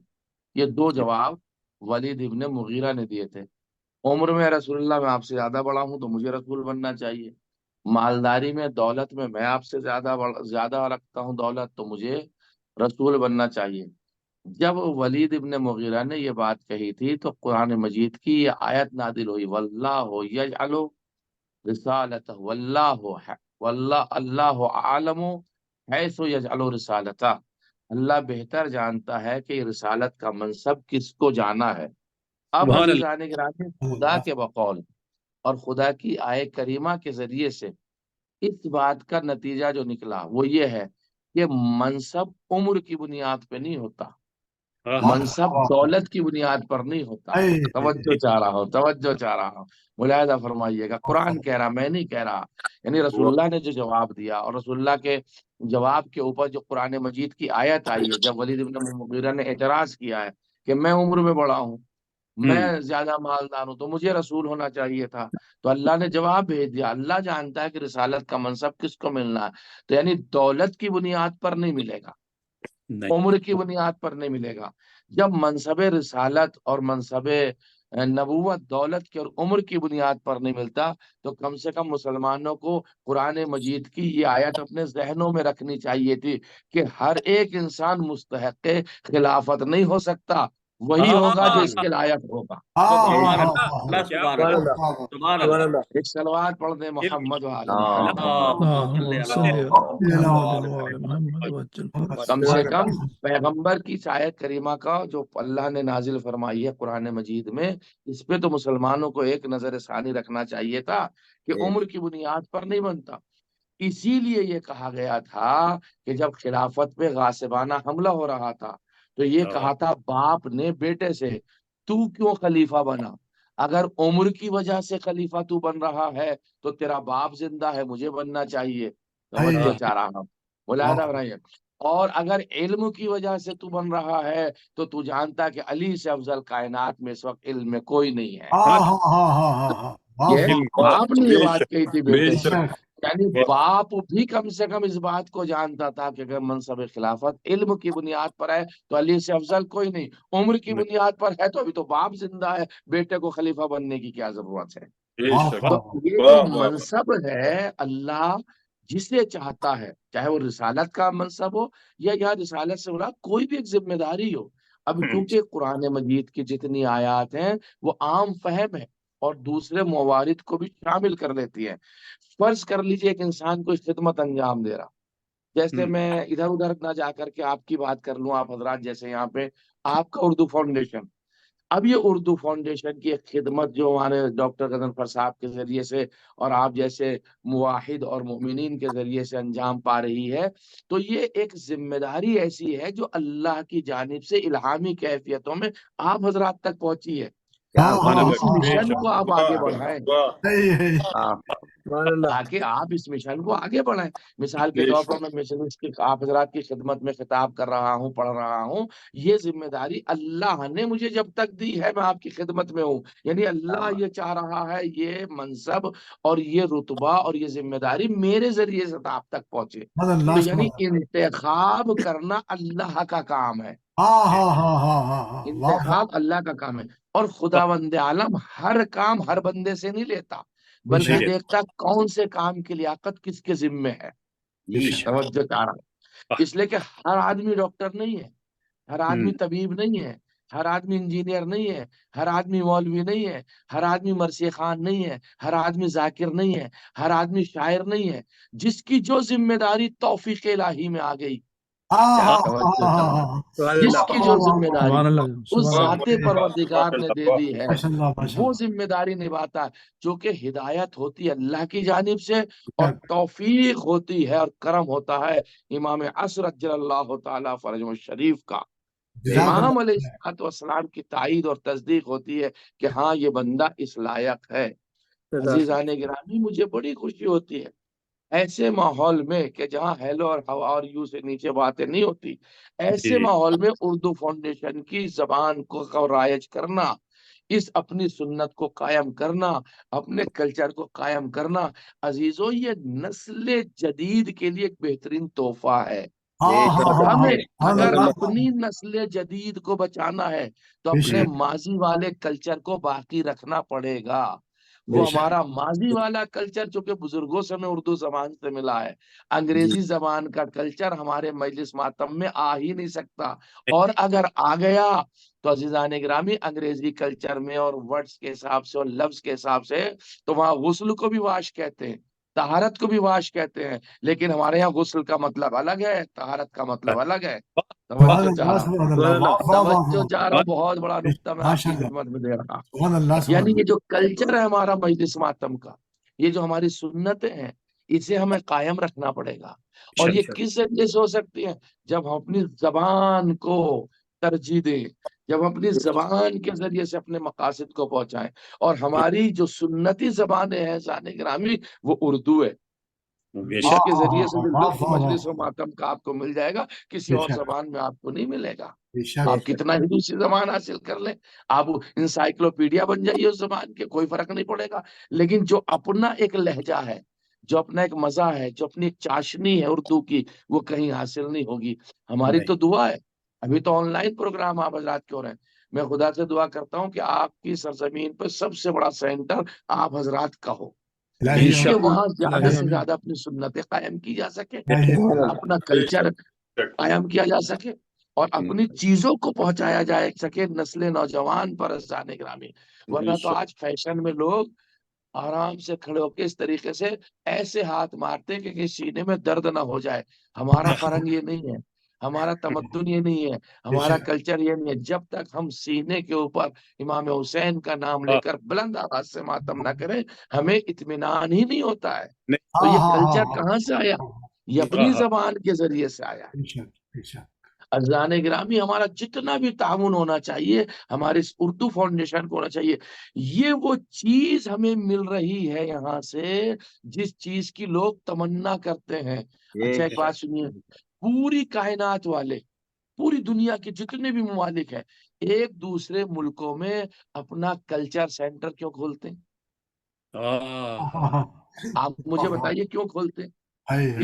یہ دو جواب ولید ابن مغیرہ نے دیے تھے۔ عمر میں رسول اللہ میں آپ سے زیادہ بڑا ہوں تو مجھے رسول بننا چاہیے، مالداری میں دولت میں آپ سے زیادہ رکھتا ہوں دولت تو مجھے رسول بننا چاہیے۔ جب ولید ابن مغیرہ نے یہ بات کہی تھی تو قرآن مجید کی یہ آیت نازل ہوئی واللہ یجعل رسالتہ اللہ عالم حیث یجعل رسالتہ، اللہ بہتر جانتا ہے کہ رسالت کا منصب کس کو جانا ہے۔ اب عزیزان گرامی خدا کے بقول اور خدا کی آیے کریمہ کے ذریعے سے اس بات کا نتیجہ جو نکلا وہ یہ ہے کہ منصب عمر کی بنیاد پہ نہیں ہوتا، منصب دولت کی بنیاد پر نہیں ہوتا۔ توجہ چاہ رہا ہوں ملاحظہ فرمائیے گا، قرآن کہہ رہا، میں نہیں کہہ رہا، یعنی رسول اللہ نے جو جواب دیا اور رسول اللہ کے جواب کے اوپر جو قرآن مجید کی آیت آئی ہے، جب ولید ابن مغیرہ نے اعتراض کیا ہے کہ میں عمر میں بڑا ہوں، میں زیادہ مالدار ہوں تو مجھے رسول ہونا چاہیے تھا، تو اللہ نے جواب بھیج دیا اللہ جانتا ہے کہ رسالت کا منصب کس کو ملنا ہے، تو یعنی دولت کی بنیاد پر نہیں ملے گا، عمر کی بنیاد پر نہیں ملے گا۔ جب منصب رسالت اور منصب نبوت دولت کی اور عمر کی بنیاد پر نہیں ملتا تو کم سے کم مسلمانوں کو قرآن مجید کی یہ آیت اپنے ذہنوں میں رکھنی چاہیے تھی کہ ہر ایک انسان مستحق خلافت نہیں ہو سکتا، وہی ہوگا جو اس کے لائق ہوگا۔ ایک صلوات پڑھ دیں محمد کم سے کم پیغمبر کی آیت کریمہ کا جو اللہ نے نازل فرمائی ہے قرآن مجید میں، اس پہ تو مسلمانوں کو ایک نظر ثانی رکھنا چاہیے تھا کہ عمر کی بنیاد پر نہیں بنتا۔ اسی لیے یہ کہا گیا تھا کہ جب خلافت پہ غاصبانہ حملہ ہو رہا تھا تو یہ کہا تھا باپ نے بیٹے سے تو کیوں خلیفہ بنا؟ اگر عمر کی وجہ سے خلیفہ تو بن رہا ہے تو تیرا باپ زندہ ہے، مجھے بننا چاہیے۔ توجہ چاہ رہا ہوں، ملاحظہ ہو رہی ہے۔ اور اگر علم کی وجہ سے تو بن رہا ہے تو تو جانتا کہ علی سے افضل کائنات میں اس وقت علم میں کوئی نہیں ہے۔ باپ نے یہ بات کہی تھی بیٹے سے، یعنی باپ بھی کم سے کم اس بات کو جانتا تھا کہ اگر منصب خلافت علم کی بنیاد پر ہے تو علی سے افضل کوئی نہیں، عمر کی بنیاد پر ہے تو ابھی تو باپ زندہ ہے، بیٹے کو خلیفہ بننے کی کیا ضرورت ہے؟ تو یہ جو منصب ہے اللہ جسے چاہتا ہے، چاہے وہ رسالت کا منصب ہو یا رسالت سے مراد کوئی بھی ایک ذمہ داری ہو۔ اب کیونکہ قرآن مجید کی جتنی آیات ہیں وہ عام فہم ہے اور دوسرے موارد کو بھی شامل کر لیتی ہے۔ فرض کر لیجئے ایک انسان کو خدمت انجام دے رہا، جیسے میں ادھر ادھر نہ جا کر کے آپ کی بات کر لوں، آپ حضرات جیسے یہاں پہ آپ کا اردو فاؤنڈیشن، اب یہ اردو فاؤنڈیشن کی ایک خدمت جو ہمارے ڈاکٹر غضنفر صاحب کے ذریعے سے اور آپ جیسے مواحد اور مومنین کے ذریعے سے انجام پا رہی ہے، تو یہ ایک ذمہ داری ایسی ہے جو اللہ کی جانب سے الہامی کیفیتوں میں آپ حضرات تک پہنچی ہے۔ اس مشن کو آپ آگے بڑھائیں تاکہ آپ اس مشن کو آگے بڑھائیں۔ مثال کے طور پر میں مشنز کی آپ حضرات کی خدمت میں خطاب کر رہا ہوں، پڑھ رہا ہوں، یہ ذمہ داری اللہ نے مجھے جب تک دی ہے میں آپ کی خدمت میں ہوں، یعنی اللہ یہ چاہ رہا ہے یہ منصب اور یہ رتبہ اور یہ ذمہ داری میرے ذریعے سے آپ تک پہنچے، تو یعنی انتخاب کرنا اللہ کا کام ہے، انتخاب اللہ کا کام ہے، اور خداوند عالم ہر کام ہر بندے سے نہیں لیتا بلکہ دیکھتا کون سے کام کی لیاقت کس کے ذمے ہے۔ توجہ چاہ رہا، اس لیے کہ ہر آدمی ڈاکٹر نہیں ہے، ہر آدمی طبیب نہیں ہے، ہر آدمی انجینئر نہیں ہے، ہر آدمی مولوی نہیں ہے، ہر آدمی مرثی خان نہیں ہے، ہر آدمی ذاکر نہیں ہے، ہر آدمی شاعر نہیں ہے۔ جس کی جو ذمہ داری توفیق الہی میں آ گئی جس کی جو ذمہ داری سبحان اللہ اس سبحان اللہ ذات پروردگار نے دے دی ہے ماشاء اللہ ماشاء وہ اللہ ذمہ داری نبھاتا ہے، جو کہ ہدایت ہوتی ہے اللہ کی جانب سے اور توفیق ہوتی ہے اور کرم ہوتا ہے امام عصر رضی اللہ تعالیٰ فرج شریف کا۔ جزاک امام اللہ علیہ السلام کی تائید اور تصدیق ہوتی ہے کہ ہاں یہ بندہ اس لائق ہے۔ عزیزان گرامی، مجھے بڑی خوشی ہوتی ہے ایسے ماحول میں کہ جہاں ہیلو اور ہاؤ آر یو سے نیچے باتیں نہیں ہوتی، ایسے جی ماحول میں اردو فاؤنڈیشن کی زبان کو رائج کرنا، اس اپنی سنت کو قائم کرنا، اپنے کلچر کو قائم کرنا، عزیزو یہ نسل جدید کے لیے ایک بہترین تحفہ ہے۔ ہمیں اگر اپنی نسل جدید کو بچانا ہے تو اپنے ماضی والے کلچر کو باقی رکھنا پڑے گا۔ وہ ہمارا ماضی والا کلچر جو کہ بزرگوں سے ہمیں اردو زبان سے ملا ہے، انگریزی زبان کا کلچر ہمارے مجلس ماتم میں آ ہی نہیں سکتا، اور اگر آ گیا تو عزیزان گرامی انگریزی کلچر میں اور ورڈز کے حساب سے اور لفظ کے حساب سے تو وہاں غسل کو بھی واش کہتے ہیں، طہارت کو بھی واش کہتے ہیں، لیکن ہمارے یہاں غسل کا مطلب الگ ہے، طہارت کا مطلب الگ ہے۔ توجہ چاہ رہا ہوں بہت بڑا نقطہ میں آپ کی خدمت میں دے رہا ہوں، یعنی یہ جو کلچر ہے ہمارا مجلس ماتم کا، یہ جو ہماری سنتیں ہیں، اسے ہمیں قائم رکھنا پڑے گا۔ اور یہ کس ذریعے سے ہو سکتی ہے؟ جب ہم اپنی زبان کو ترجیح دیں، جب ہم اپنی زبان کے ذریعے سے اپنے مقاصد کو پہنچائیں، اور ہماری جو سنتی زبانیں ہیں ثانی گرامی وہ اردو ہے، اس کے ذریعے سے مجلس و ماتم کا آپ کو مل جائے گا، کسی اور زبان میں آپ کو نہیں ملے گا۔ آپ کتنا ہی دوسری زبان حاصل کر لیں، آپ انسائکلوپیڈیا بن جائیے اس زبان کے، کوئی فرق نہیں پڑے گا، لیکن جو اپنا ایک لہجہ ہے، جو اپنا ایک مزہ ہے، جو اپنی ایک چاشنی ہے اردو کی، وہ کہیں حاصل نہیں ہوگی۔ ہماری تو دعا ہے، ابھی تو آن لائن پروگرام آپ حضرات کے ہو رہے ہیں، میں خدا سے دعا کرتا ہوں کہ آپ کی سرزمین پہ سب سے بڑا سینٹر آپ حضرات کا ہو، کہ وہاں زیادہ سے زیادہ اپنی سنتیں قائم کی جا سکے، اپنا کلچر قائم کیا جا سکے، اور اپنی چیزوں کو پہنچایا جائے سکے نسل نوجوان پر جانے گرامی۔ ورنہ تو آج فیشن میں لوگ آرام سے کھڑے ہو کے اس طریقے سے ایسے ہاتھ مارتے ہیں کہ سینے میں درد نہ ہو جائے۔ ہمارا فرہنگ یہ نہیں ہے، ہمارا تمدن یہ نہیں ہے، ہمارا کلچر یہ نہیں ہے۔ جب تک ہم سینے کے اوپر امام حسین کا نام لے کر بلند آواز سے ماتم نہ کریں، ہمیں اطمینان ہی نہیں ہوتا ہے۔ تو یہ کلچر کہاں سے آیا؟ یہ اپنی زبان کے ذریعے سے آیا۔ عزیزان گرامی، ہمارا جتنا بھی تعاون ہونا چاہیے ہمارے اس اردو فاؤنڈیشن کو ہونا چاہیے۔ یہ وہ چیز ہمیں مل رہی ہے یہاں سے جس چیز کی لوگ تمنا کرتے ہیں۔ اچھا ایک بات سنیے، پوری کائنات والے، پوری دنیا کے جتنے بھی ممالک ہیں، ایک دوسرے ملکوں میں اپنا کلچر سینٹر کیوں کھولتے ہیں؟ آپ مجھے بتائیے کیوں کھولتے ہیں؟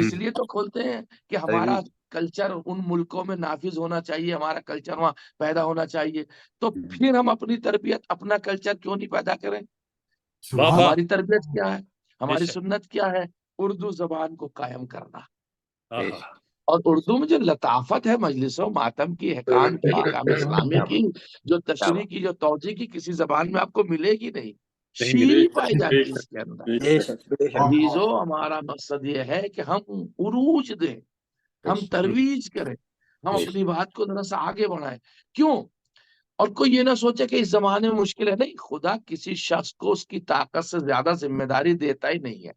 اس لیے تو کھولتے ہیں کہ ہمارا کلچر ان ملکوں میں نافذ ہونا چاہیے، ہمارا کلچر وہاں پیدا ہونا چاہیے۔ تو پھر ہم اپنی تربیت، اپنا کلچر کیوں نہیں پیدا کریں؟ ہماری تربیت کیا ہے؟ ہماری سنت کیا ہے؟ اردو زبان کو قائم کرنا۔ اور اردو میں جو لطافت ہے مجلس و ماتم کی، حکام کی، حکام اسلامی کی، جو تشریح کی، جو توجیہ کی، کسی زبان میں آپ کو ملے گی نہیں، شیریں پائی جاتی ہے اس کے اندر۔ عزیزو، ہمارا مقصد یہ ہے کہ ہم عروج دیں، ہم ترویج کریں، ہم اپنی بات کو ذرا سا آگے بڑھائیں۔ کیوں؟ اور کوئی یہ نہ سوچے کہ اس زمانے میں مشکل ہے، نہیں، خدا کسی شخص کو اس کی طاقت سے زیادہ ذمہ داری دیتا ہی نہیں ہے۔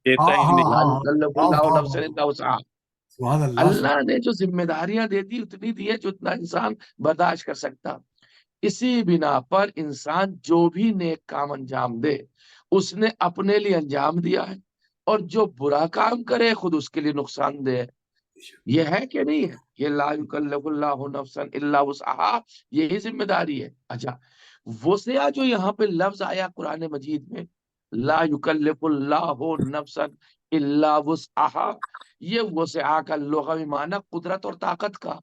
اللہ نے جو ذمہ داریاں دے دی اتنی دی ہے جتنا انسان برداشت کر سکتا۔ اسی بنا پر انسان جو بھی نیک کام انجام دے اس نے اپنے لیے انجام دیا ہے، اور جو برا کام کرے خود اس کے لیے نقصان دہ ہے۔ یہ ہے کہ نہیں ہے؟ یہ لا یکلف اللہ نفسا الا وسعہا، یہی ذمہ داری ہے۔ اچھا، وسعہ جو یہاں پہ لفظ آیا قرآن مجید میں، لا یکلف اللہ نفسا الا وسعہا، یہ وسعہ کا لغوی معنی قدرت اور طاقت کا،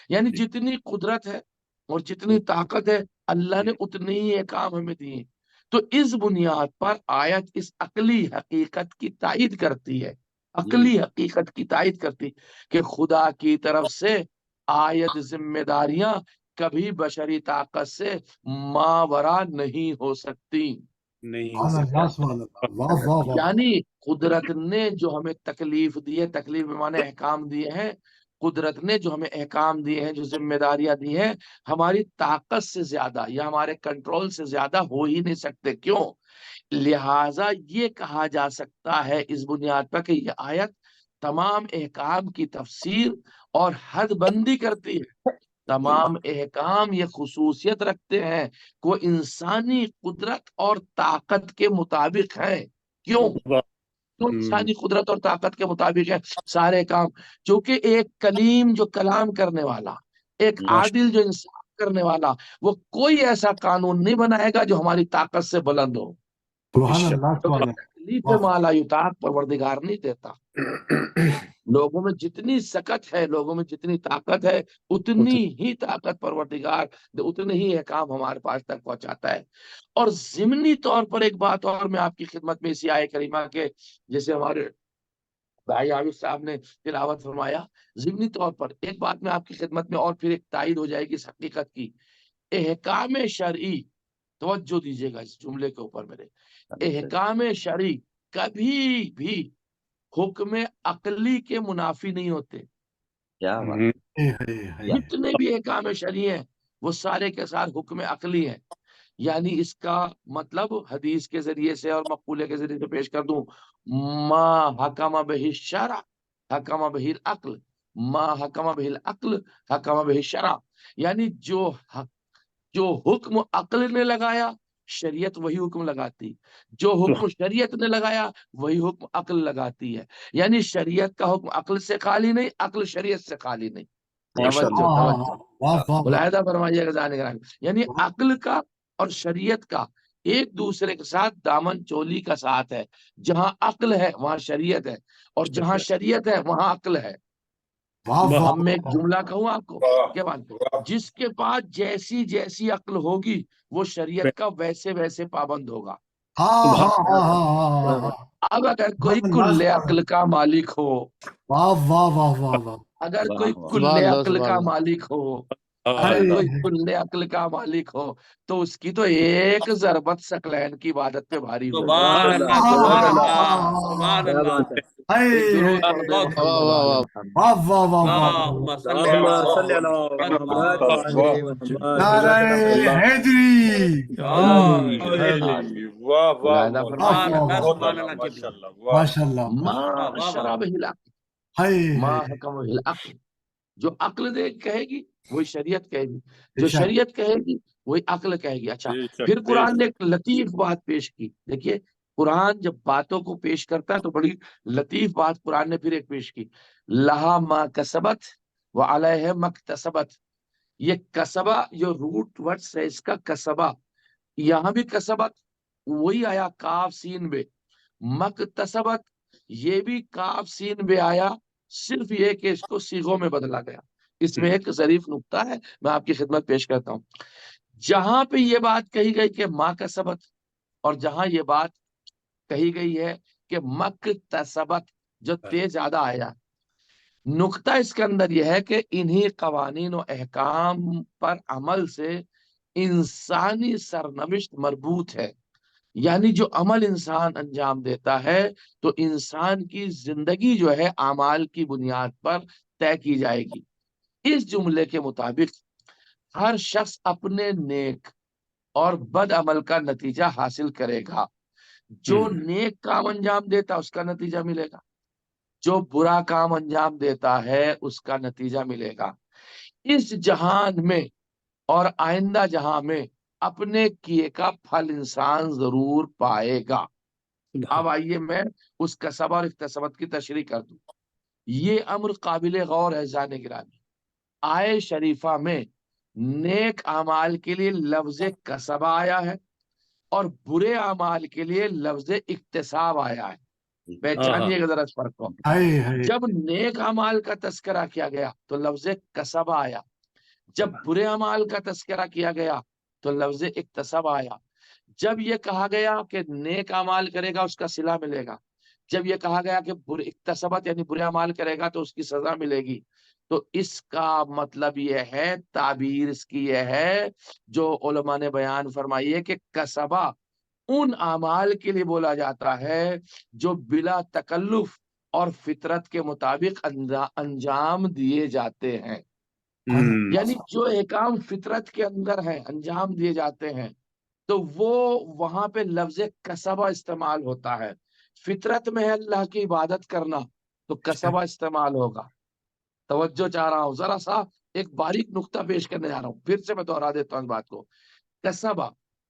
یعنی جتنی قدرت ہے اور جتنی طاقت ہے اللہ نے اتنی ہی کام ہمیں دیے۔ تو اس بنیاد پر آیت اس عقلی حقیقت کی تائید کرتی ہے، عقلی حقیقت کی تائید کرتی کہ خدا کی طرف سے آیت ذمہ داریاں کبھی بشری طاقت سے ماورا نہیں ہو سکتی۔ یعنی قدرت نے جو ہمیں تکلیف دی ہے، تکلیف مانے احکام دیے ہیں، قدرت نے جو ہمیں احکام دیے ہیں، جو ذمہ داریاں دی ہیں، ہماری طاقت سے زیادہ یا ہمارے کنٹرول سے زیادہ ہو ہی نہیں سکتے. کیوں؟ لہٰذا یہ کہا جا سکتا ہے اس بنیاد پر کہ یہ آیت تمام احکام کی تفسیر اور حد بندی کرتی ہے. تمام احکام یہ خصوصیت رکھتے ہیں کہ وہ انسانی قدرت اور طاقت کے مطابق ہیں. کیوں؟ انسانی قدرت اور طاقت کے مطابق ہے سارے کام. چونکہ ایک کلیم جو کلام کرنے والا، ایک عادل جو انصاف کرنے والا، وہ کوئی ایسا قانون نہیں بنائے گا جو ہماری طاقت سے بلند ہو. سبحان اللہ، سبحان اللہ. تکلیف مالا یطاق پروردگار نہیں دیتا. لوگوں میں جتنی سکت ہے، لوگوں میں جتنی طاقت ہے، اتنی ہی طاقت پروردگار اتنے ہی احکام ہمارے پاس تک پہنچاتا ہے. اور ضمنی طور پر ایک بات اور میں آپ کی خدمت میں اسی آیت کریمہ کے جیسے ہمارے بھائی عابد صاحب نے تلاوت فرمایا، ضمنی طور پر ایک بات میں آپ کی خدمت میں اور پھر ایک تائید ہو جائے گی اس حقیقت کی. احکام شرعی، توجہ دیجیے گا اس جملے کے اوپر میرے، احکام شرعی کبھی بھی حکم عقلی کے منافی نہیں ہوتے. جتنے بھی احکام شرعی ہیں وہ سارے کے سارے حکم عقلی ہیں. یعنی اس کا مطلب حدیث کے ذریعے سے اور مقولے کے ذریعے سے پیش کر دوں، ما حکم بہ الشرع حکم بہ العقل، ما حکم بہ العقل حکم بہ الشرع. یعنی جو حکم عقل نے لگایا شریعت وہی حکم لگاتی، جو حکم شریعت نے لگایا وہی حکم عقل لگاتی ہے. یعنی شریعت کا حکم عقل سے خالی نہیں، عقل شریعت سے خالی نہیں. ملاحظہ فرمائیے گا جانے گرامی. یعنی عقل کا اور شریعت کا ایک دوسرے کے ساتھ دامن چولی کا ساتھ ہے. جہاں عقل ہے وہاں شریعت ہے، اور جہاں شریعت ہے وہاں عقل ہے. ہم میں ایک جملہ کہوں آپ کو، کیا بات ہے، جس کے پاس جیسی جیسی عقل ہوگی وہ شریعت کا ویسے ویسے پابند ہوگا. اب اگر کوئی کل عقل کا مالک ہو، اگر کوئی کل عقل کا مالک ہو، اگر کوئی کل عقل کا مالک ہو تو اس کی تو ایک ضربت ثقلین کی عبادت پہ بھاری ہوگی. جو عقل کہے گی وہی شریعت کہے گی، جو شریعت کہے گی وہی عقل کہے گی. اچھا، پھر قرآن نے ایک لطیف بات پیش کی. دیکھیے قرآن جب باتوں کو پیش کرتا ہے تو بڑی لطیف بات قرآن نے پھر ایک پیش کی، لہا ما کسبت وعلیہ مکتسبت. یہ کسبہ جو روٹ ورڈ ہے اس کا کسبہ، یہاں بھی کسبت وہی آیا کاف سین بے. مکتسبت یہ بھی کاف سین بے آیا، صرف یہ کہ اس کو صیغوں میں بدلا گیا. اس میں ایک ظریف نقطہ ہے، میں آپ کی خدمت پیش کرتا ہوں. جہاں پہ یہ بات کہی گئی کہ ما کسبت، اور جہاں یہ بات کہی گئی ہے کہ مکتسبت، جو تیز زیادہ آیا. نقطہ اس کے اندر یہ ہے کہ انہی قوانین و احکام پر عمل سے انسانی سرنوشت مربوط ہے. یعنی جو عمل انسان انجام دیتا ہے تو انسان کی زندگی جو ہے اعمال کی بنیاد پر طے کی جائے گی. اس جملے کے مطابق ہر شخص اپنے نیک اور بد عمل کا نتیجہ حاصل کرے گا. جو نیک کام انجام دیتا اس کا نتیجہ ملے گا، جو برا کام انجام دیتا ہے اس کا نتیجہ ملے گا. اس جہان میں اور آئندہ جہاں میں اپنے کیے کا پھل انسان ضرور پائے گا. اب آئیے میں اس کسب اور اکتسابت کی تشریح کر دوں. یہ امر قابل غور ہے جانے گرامی. آئے شریفہ میں نیک اعمال کے لیے لفظ کسب آیا ہے اور برے اعمال کے لیے لفظ اکتساب آیا ہے. پہچانیے گا ذرا اس فرق کو. جب نیک اعمال کا تذکرہ کیا گیا تو لفظ کسب آیا، جب برے اعمال کا تذکرہ کیا گیا تو لفظ اکتساب آیا. جب یہ کہا گیا کہ نیک اعمال کرے گا اس کا صلہ ملے گا، جب یہ کہا گیا کہ اکتسابت یعنی برے اعمال کرے گا تو اس کی سزا ملے گی، تو اس کا مطلب یہ ہے، تعبیر اس کی یہ ہے جو علماء نے بیان فرمائی ہے کہ کسبہ ان اعمال کے لیے بولا جاتا ہے جو بلا تکلف اور فطرت کے مطابق انجام دیے جاتے ہیں۔ یعنی جو احکام فطرت کے اندر ہے انجام دیے جاتے ہیں، تو وہ وہاں پہ لفظ کسبہ استعمال ہوتا ہے۔ فطرت میں ہے اللہ کی عبادت کرنا تو کسبہ استعمال ہوگا۔ توجہ چاہ رہا ہوں، ذرا سا ایک باریک نقطہ پیش کرنے جا رہا ہوں، پھر سے میں دوہرا دیتا ہوں اس بات کو۔ کسبہ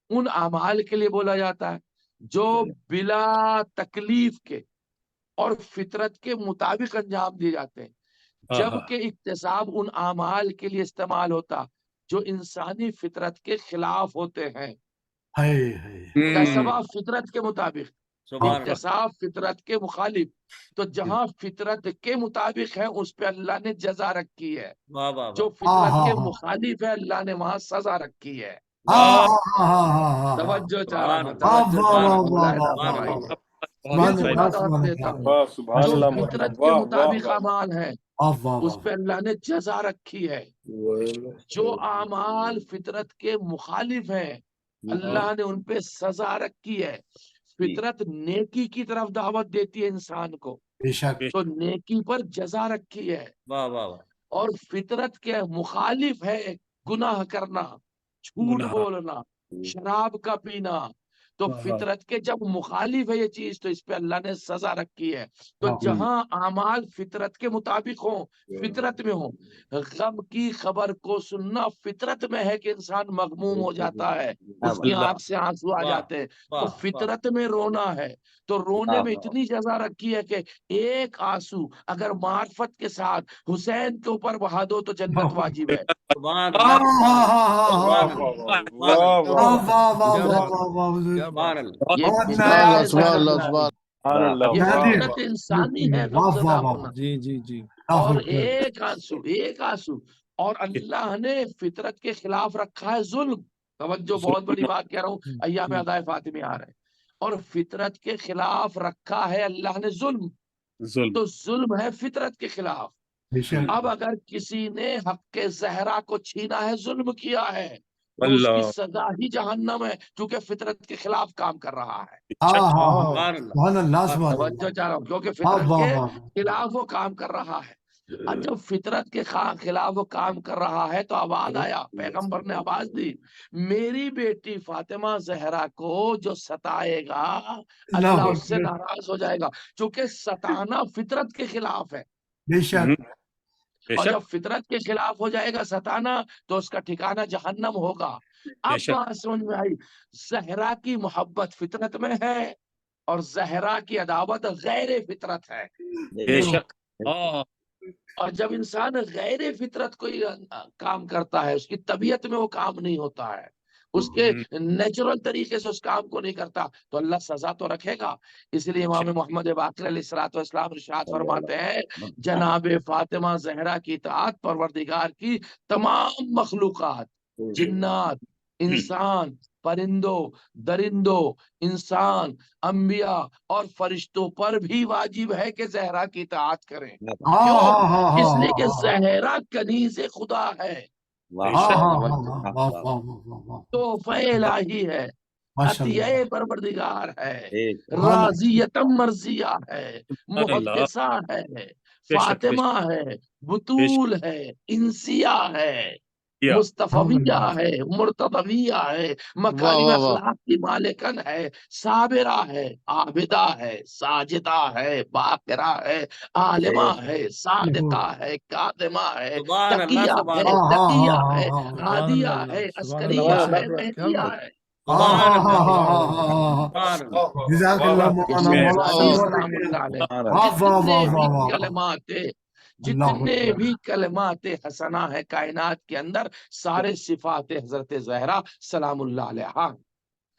ان اعمال کے لیے بولا جاتا ہے جو بلا تکلیف کے اور فطرت کے مطابق انجام دیے جاتے ہیں، جبکہ اکتساب ان اعمال کے لیے استعمال ہوتا جو انسانی فطرت کے خلاف ہوتے ہیں۔ کسبہ فطرت کے مطابق، اکتساب فطرت کے مخالف، تو جہاں فطرت کے مطابق ہے اس پہ اللہ نے جزا رکھی ہے، جو فطرت کے مخالف ہے اللہ نے وہاں سزا رکھی ہے۔ توجہ چاہ رہا ہوں، جو فطرت کے مطابق اعمال ہے اس پہ اللہ نے جزا رکھی ہے، جو اعمال فطرت کے مخالف ہیں اللہ نے ان پہ سزا رکھی ہے۔ فطرت نیکی کی طرف دعوت دیتی ہے انسان کو، تو نیکی پر جزا رکھی ہے، اور فطرت کے مخالف ہے گناہ کرنا، جھوٹ بولنا، شراب کا پینا، تو فطرت کے جب مخالف ہے یہ چیز تو اس پہ اللہ نے سزا رکھی ہے۔ تو جہاں اعمال فطرت کے مطابق ہوں، فطرت میں ہوں، غم کی خبر کو سننا فطرت میں ہے کہ انسان مغموم ہو جاتا ہے، اس کی آنکھ سے آنسو آ جاتے ہیں، تو فطرت میں رونا ہے، تو رونے میں اتنی جزا رکھی ہے کہ ایک آنسو اگر معرفت کے ساتھ حسین کے اوپر بہا دو تو جنت واجب ہے۔ فطرت انسانی ہے اور ایک آنسو اور اللہ نے فطرت کے خلاف رکھا ہے ظلم۔ توجہ، بہت بڑی بات کہہ رہا ہوں، ایام ادائے فاطمی آ رہے ہیں، اور فطرت کے خلاف رکھا ہے اللہ نے ظلم، تو ظلم ہے فطرت کے خلاف۔ اب اگر کسی نے حق زہرا کو چھینا ہے، ظلم کیا ہے، تو اس کی سزا ہی جہنم ہے، کیونکہ فطرت کے خلاف کام کر رہا ہے۔ توجہ چاہ رہا ہوں، کیونکہ فطرت کے خلاف وہ کام کر رہا ہے۔ اب جب فطرت کے خلاف وہ کام کر رہا ہے تو آواز آیا، پیغمبر نے آواز دی، میری بیٹی فاطمہ زہرا کو جو ستائے گا اللہ اس سے ناراض ہو جائے گا، چونکہ ستانا فطرت کے خلاف ہے، اور جب فطرت کے خلاف ہو جائے گا ستانا تو اس کا ٹھکانہ جہنم ہوگا۔ اب بات سمجھ میں آئی، زہرا کی محبت فطرت میں ہے اور زہرا کی عداوت غیر فطرت ہے۔ اور جب انسان غیر فطرت کوئی کام کرتا ہے، اس کی طبیعت میں وہ کام نہیں ہوتا ہے، اس کے نیچرل طریقے سے اس کام کو نہیں کرتا، تو اللہ سزا تو رکھے گا۔ اس لیے امام محمد باقر علیہ السلام ارشاد فرماتے ہیں، جناب فاطمہ زہرا کی اطاعت پروردگار کی تمام مخلوقات، جنات، انسان، پرندوں، درندوں، انسان، انبیاء اور فرشتوں پر بھی واجب ہے کہ زہرا کی اطاعت کریں۔ کیوں؟ اس لیے کہ زہرا کنیز خدا ہے، تحفہ الہی ہے، عطیہ پروردگار ہے، راضیتم مرضیہ ہے، محدثہ ہے، فاطمہ ہے، بطول ہے، انسیہ ہے، مصطفیہ ہے، مرتضویہ ہے، مکارم اخلاق کی مالکن ہے، صابرہ ہے، عابدہ ہے، ساجدہ ہے، باقرہ ہے، عالمہ ہے، صادقہ ہے، کاظمہ ہے، تقیہ ہے، تقیہ ہے، ہادیہ ہے، عسکریہ ہے، مہدیہ ہے۔ جتنے بھی کلمات حسنہ ہے کائنات کے اندر، سارے صفات حضرت زہرا سلام اللہ علیہا۔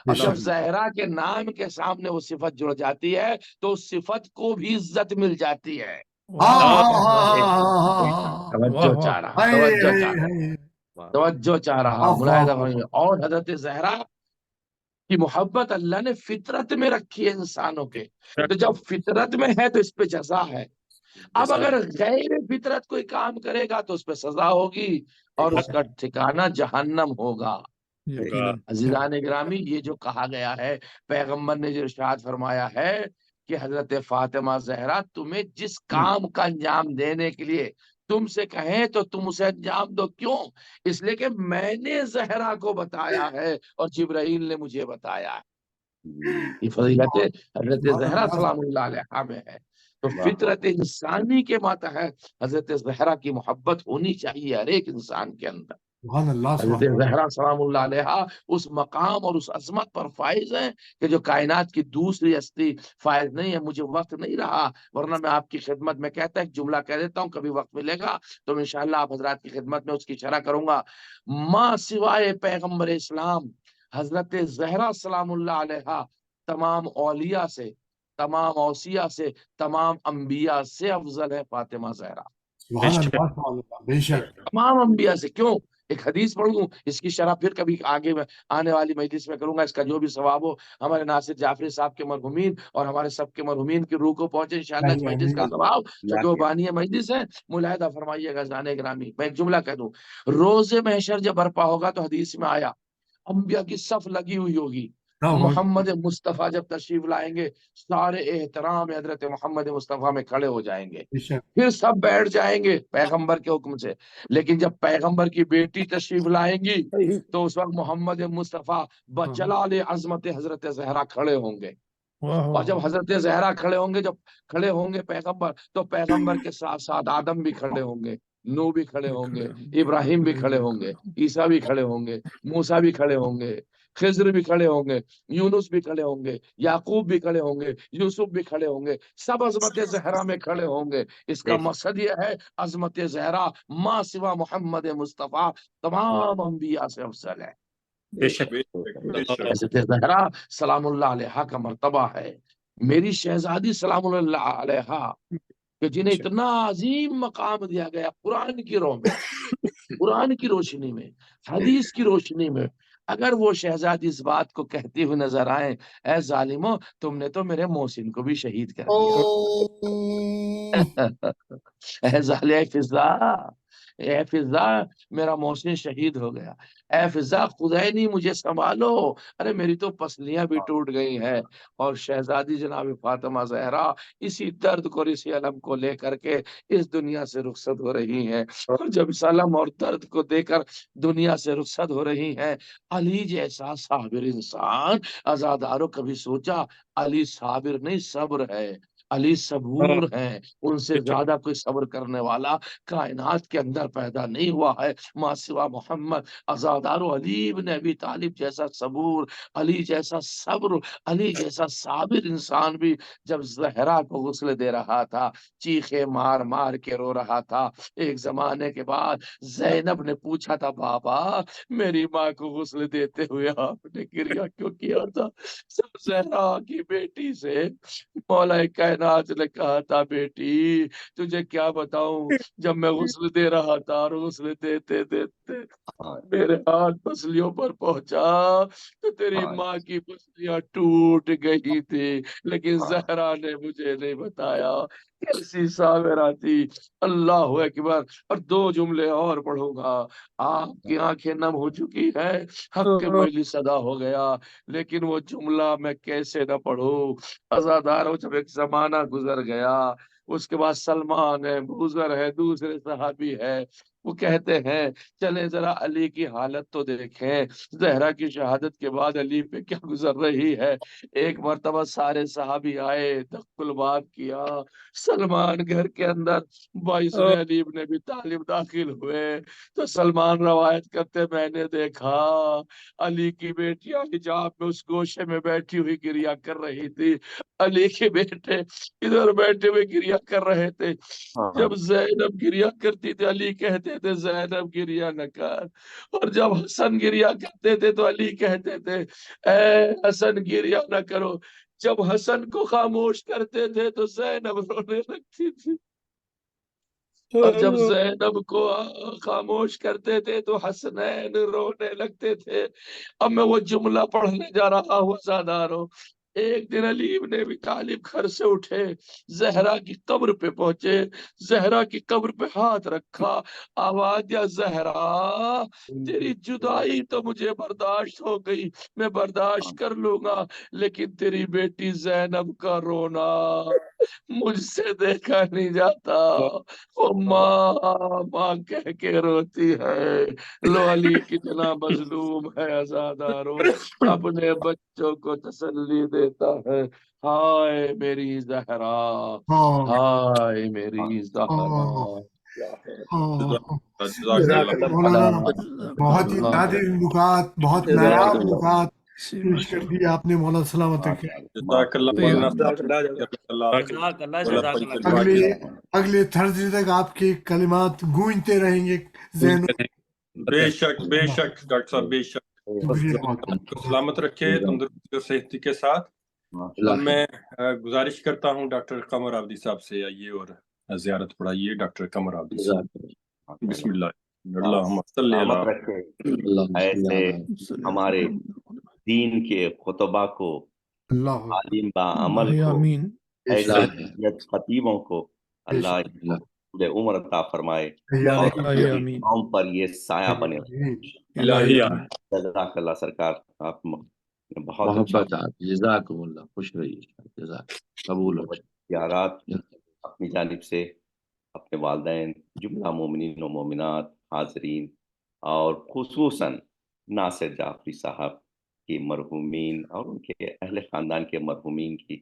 جب زہرا کے نام کے سامنے وہ صفت جڑ جاتی ہے تو اس صفت کو بھی عزت مل جاتی ہے۔ توجہ چاہ رہا اور حضرت زہرا کی محبت اللہ نے فطرت میں رکھی ہے انسانوں کے، تو جب فطرت میں ہے تو اس پہ جزا ہے۔ اب اگر غیر فطرت کوئی کام کرے گا تو اس پہ سزا ہوگی اور اس کا ٹھکانہ جہنم ہوگا۔ عزیزان گرامی، یہ جو کہا گیا ہے، پیغمبر نے جو ارشاد فرمایا ہے کہ حضرت فاطمہ زہرا تمہیں جس کام کا انجام دینے کے لیے تم سے کہیں تو تم اسے انجام دو. کیوں؟ اس لیے کہ میں نے زہرا کو بتایا ہے اور جبرائیل نے مجھے بتایا ہے. یہ فضیلت حضرت زہرا سلام اللہ علیہا میں ہے. تو فطرت انسانی کے ماتحت حضرت زہرا کی محبت ہونی چاہیے ہر ایک انسان کے اندر. حضرت زہرا سلام اللہ علیہا اس مقام اور اس عظمت پر فائز ہیں کہ جو کائنات کی دوسری ہستی فائز نہیں ہے. مجھے وقت نہیں رہا ورنہ میں آپ کی خدمت میں کہتا ایک جملہ کہہ دیتا ہوں, کبھی وقت ملے گا تو انشاءاللہ آپ حضرات کی خدمت میں اس کی شرح کروں گا. ماں سوائے پیغمبر اسلام حضرت زہرا سلام اللہ علیہا تمام اولیاء سے, تمام اوصیاء سے, تمام انبیاء سے افضل ہے فاطمہ زہرا. تمام انبیاء سے. کیوں؟ ایک حدیث پڑھ دوں, اس کی شرح پھر کبھی آگے میں آنے والی مجلس میں کروں گا. اس کا جو بھی ثواب ہو ہمارے ناصر جعفری صاحب کے مرحومین اور ہمارے سب کے مرحومین کی روح کو پہنچے انشاءاللہ. اس مجلس کا ثواب جو وہ بانی مجلس ہے ملاحظہ فرمائیے گا. جانے گرامی میں ایک جملہ کہہ دوں, روز محشر جب برپا ہوگا تو حدیث میں آیا انبیاء کی صف لگی ہوئی ہوگی. محمد مصطفیٰ جب تشریف لائیں گے سارے احترام حضرت محمد مصطفیٰ میں کھڑے ہو جائیں گے, پھر سب بیٹھ جائیں گے پیغمبر کے حکم سے. لیکن جب پیغمبر کی بیٹی تشریف لائیں گی تو اس وقت محمد مصطفیٰ بجلال عظمت حضرت زہرا کھڑے ہوں گے. اور جب حضرت زہرا کھڑے ہوں گے, جب کھڑے ہوں گے پیغمبر, تو پیغمبر کے ساتھ ساتھ آدم بھی کھڑے ہوں گے, نو بھی کھڑے ہوں گے, ابراہیم بھی کھڑے ہوں گے, عیسیٰ بھی کھڑے ہوں گے, موسیٰ بھی کھڑے ہوں گے, خضر بھی کھڑے ہوں گے, یونس بھی کھڑے ہوں گے, یعقوب بھی کھڑے ہوں گے, یوسف بھی کھڑے ہوں گے. سب عظمت زہرا میں کھڑے ہوں گے. اس کا مقصد یہ ہے عظمت زہرا ماں سوا محمد مصطفیٰ تمام انبیاء سے افضل ہے. حضرت زہرا سلام اللہ علیہا کا مرتبہ ہے. میری شہزادی سلام اللہ علیہا کہ جنہیں اتنا عظیم مقام دیا گیا قرآن کی روح میں, قرآن کی روشنی میں, حدیث کی روشنی میں, اگر وہ شہزادی اس بات کو کہتی ہوئی نظر آئے اے ظالمو تم نے تو میرے محسن کو بھی شہید کر دیا, اے ظالم فضا, اے فضا میرا محسن شہید ہو گیا, اے فضا خدائنی مجھے سنبھالو, ارے میری تو پسلیاں بھی ٹوٹ گئی ہیں. اور شہزادی جناب فاطمہ زہرا اسی درد کو, اسی علم کو لے کر کے اس دنیا سے رخصت ہو رہی ہیں. اور جب اس علم اور درد کو دے کر دنیا سے رخصت ہو رہی ہیں, علی جیسا صابر انسان عزادارو کبھی سوچا علی صابر نہیں صبر ہے, علی صبور ہیں, ان سے زیادہ کوئی صبر کرنے والا کائنات کے اندر پیدا نہیں ہوا ہے ماں سوا محمد. عزادارو علی بن ابی طالب جیسا صبور, علی جیسا صبر, علی جیسا صابر انسان بھی جب زہرا کو غسل دے رہا تھا چیخے مار مار کے رو رہا تھا. ایک زمانے کے بعد زینب نے پوچھا تھا بابا میری ماں کو غسل دیتے ہوئے آپ نے گریہ کیوں کیا تھا؟ زہرا کی بیٹی سے مولا کائنات نے کہا تھا بیٹی تجھے کیا بتاؤں, جب میں غسل دے رہا تھا اور غسل دیتے دیتے میرے ہاتھ پسلیوں پر پہنچا تو تیری ماں کی پسلیاں ٹوٹ گئی تھی, لیکن زہرا نے مجھے نہیں بتایا. کیسی صابرہ تھی, اللہ اکبر. اور دو جملے اور پڑھوں گا. آپ کی آنکھیں نم ہو چکی ہے, حق کے مجلس ادا ہو گیا, لیکن وہ جملہ میں کیسے نہ پڑھوں. عزادارو جب ایک زمانہ گزر گیا, اس کے بعد سلمان ہے, بوذر ہے, دوسرے صحابی ہے, وہ کہتے ہیں چلیں ذرا علی کی حالت تو دیکھیں, زہرا کی شہادت کے بعد علی پہ کیا گزر رہی ہے. ایک مرتبہ سارے صحابی آئے, دق الباب کیا, سلمان گھر کے اندر 22ویں علی بن ابی طالب داخل ہوئے تو سلمان روایت کرتے میں نے دیکھا علی کی بیٹیاں حجاب میں اس گوشے میں بیٹھی ہوئی گریہ کر رہی تھی, علی کے بیٹے ادھر بیٹھے ہوئے گریہ کر رہے تھے. جب زینب گریہ کرتی تھی علی کہتے تھے زینب گریہ نہ کر, اور جب حسن گریہ کرتے تھے تو علی کہتے تھے اے حسن گریہ نہ کرو. جب حسن کو خاموش کرتے تھے تو زینب رونے لگتی تھی, اور جب زینب کو خاموش کرتے تھے تو حسنین رونے لگتے تھے. اب میں وہ جملہ پڑھنے جا رہا ہوں عزادارو, ایک دن علی ابن ابی طالب گھر سے اٹھے، زہرا کی قبر پہ پہنچے، زہرا کی قبر پہ ہاتھ رکھا، آواز دیا زہرا تیری جدائی تو مجھے برداشت ہو گئی، میں برداشت کر لوں گا، لیکن تیری بیٹی زینب کا رونا مجھ سے دیکھا نہیں جاتا، وہ ماں ماں کہہ کے روتی ہے، لو علی کتنا مظلوم ہے عزادارو، اپنے بچوں کو تسلی دیتا ہے، ہائے میری زہرا، ہائے میری زہرا۔ جزاک اللہ مولانا بہت ہی اللہ نادر نکات، بہت نایاب نکات پیش کر دیے آپ نے مولانا سلامت کے۔ جزاک اللہ مولانا صاحب، جزاک اللہ جزاک اللہ اگلے تھرسڈے تک آپ کے کلمات گونجتے رہیں گے ذہن۔ بے شک ڈاکٹر صاحب، بے شک، شکریہ بہت آپ کو سلامت رکھے تندرستی اور صحت کے ساتھ۔ اب میں گزارش کرتا ہوں ڈاکٹر قمر آبدی صاحب سے آئیے اور زیارت پڑھائیے ڈاکٹر قمر آبدی صاحب۔ بسم اللہ، اللہم صلی سلامت اللہ رکھے، ایسے ہمارے دین کے خطبہ کو، عالم با عمل کو، ایسے خطیبوں کو اللہ عمر عطا فرمائے اور قوم پر یہ سایہ بنے۔ جزاک اللہ سرکار، آپ نے بہت اچھا جزاکم اللہ، خوش رہیے، جزاک قبول ہو اختیارات اپنی جانب سے، اپنے والدین، جملہ مومنین و مومنات، حاضرین، اور خصوصاً ناصر جعفری صاحب کی مرحومین اور ان کے اہل خاندان کے مرحومین کی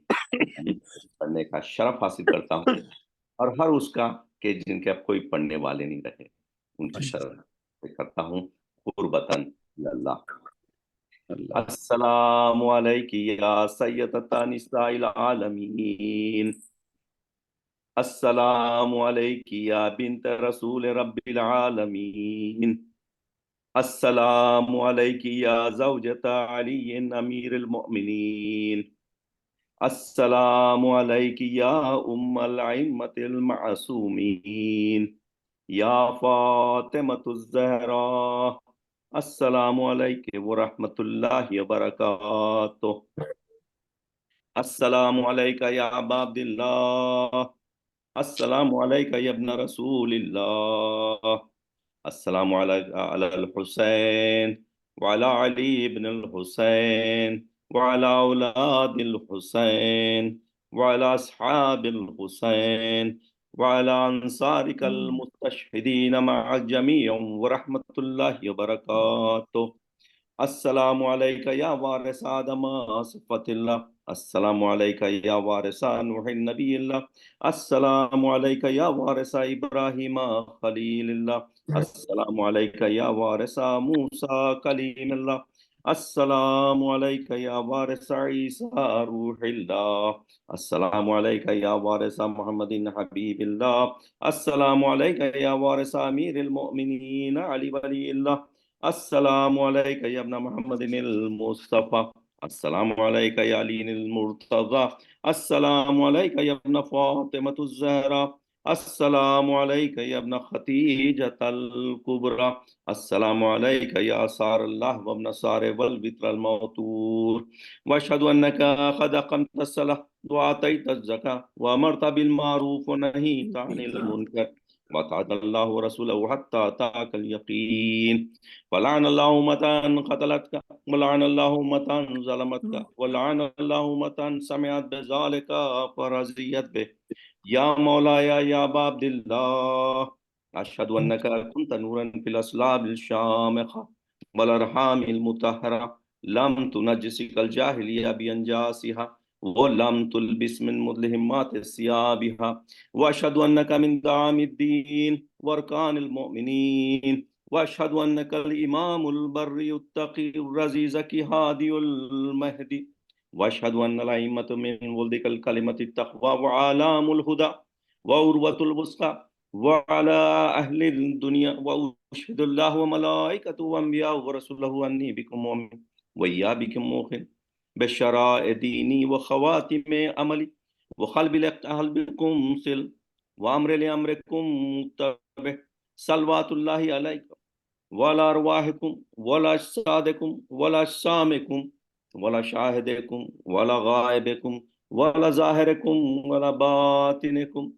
پڑھنے کا شرف حاصل کرتا ہوں، اور ہر اس کا کہ جن کے اب کوئی پڑھنے والے نہیں رہے، ان کی شرف کرتا ہوں قربتاً اللہ۔ السلام علیکم یا سیدتا نساء العالمین، السلام علیکم یا بنت رسول رب العالمین، السلام علیکم یا زوجۃ علی امیر المؤمنین، السلام علیکم یا ام الائمۃ المعصومین، یا فاطمۃ الزہراء، السلام علیکم ورحمۃ اللہ وبرکاتہ، السلام علیکم یا ابا عبد اللہ، السلام علیکم یا ابن رسول اللہ، السلام علیکم علی الحسین وعلی علی ابن الحسین وعلی اولاد الحسین وعلی اصحاب الحسین وعلی انصارک المستشہدین مع جمیع ورحمۃ اللہ وبرکاتہ، السلام علیکم یا وارث آدم صفت اللہ، السلام علیکم یا وارث نوح نبی اللہ، السلام علیکم یا وارث ابراہیم خلیل اللہ، السلام علیکم یا وارث موسیٰ کلیم اللہ، السلام علیکم یا وارث عیسیٰ روح اللہ، السلام علیکم یا وارث محمد حبیب اللہ، السلام علیکم یا وارث امیر المؤمنین علی ولی اللہ، السلام علیکم یا ابن محمد المصطفیٰ، السلام علیکم یا علی المرتضی، السلام علیکم یا ابن فاطمۃ الزہرا، السلام علیکم یا ابن خدیجۃ الکبریٰ، السلام علیکم یا سار اللہ وابن سار والوتر الموتور، واشہد انک قد اقمت الصلاۃ وآتیت الزکاۃ وامرت بالمعروف ونہیت عن المنکر وطاعت اللہ ورسولہ حتی اتاک الیقین، ولعن اللہ امة قتلتک ولعن اللہ امة ظلمتک ولعن اللہ امة سمعت بذلک فرضیت بہ، یا مولایا یا ابا عبد اللہ، اشہد انک کنت نورا فی الاصلاب الشامخہ والارحام المطہرہ، لم تنجسک الجاہلیہ بانجاسها ولم تلبس من مدلہمات ثیابها، واشہد انک من دعام الدین وارکان المؤمنین، واشہد انک الامام البر التقی الرزیز کی ہادی المہدی، واشہد ان الائمۃ من ولدک الکلمۃ التقوی وعلام الہدی وعروۃ الوثقی وعلی اہل الدنیا، واشہد اللہ وملائکتہ وانبیاء ورسولہ انی بکم مؤمن وإیابکم موقن بشرائع دینی وخواتم عملی وقلب لقلبکم سل وامر لامرکم متبع، صلوات اللہ علیکم وعلی ارواحکم وعلی اجسادکم وعلی اجسامکم ولا شاهدكم ولا غائبكم ولا ظاهركم ولا باطنكم.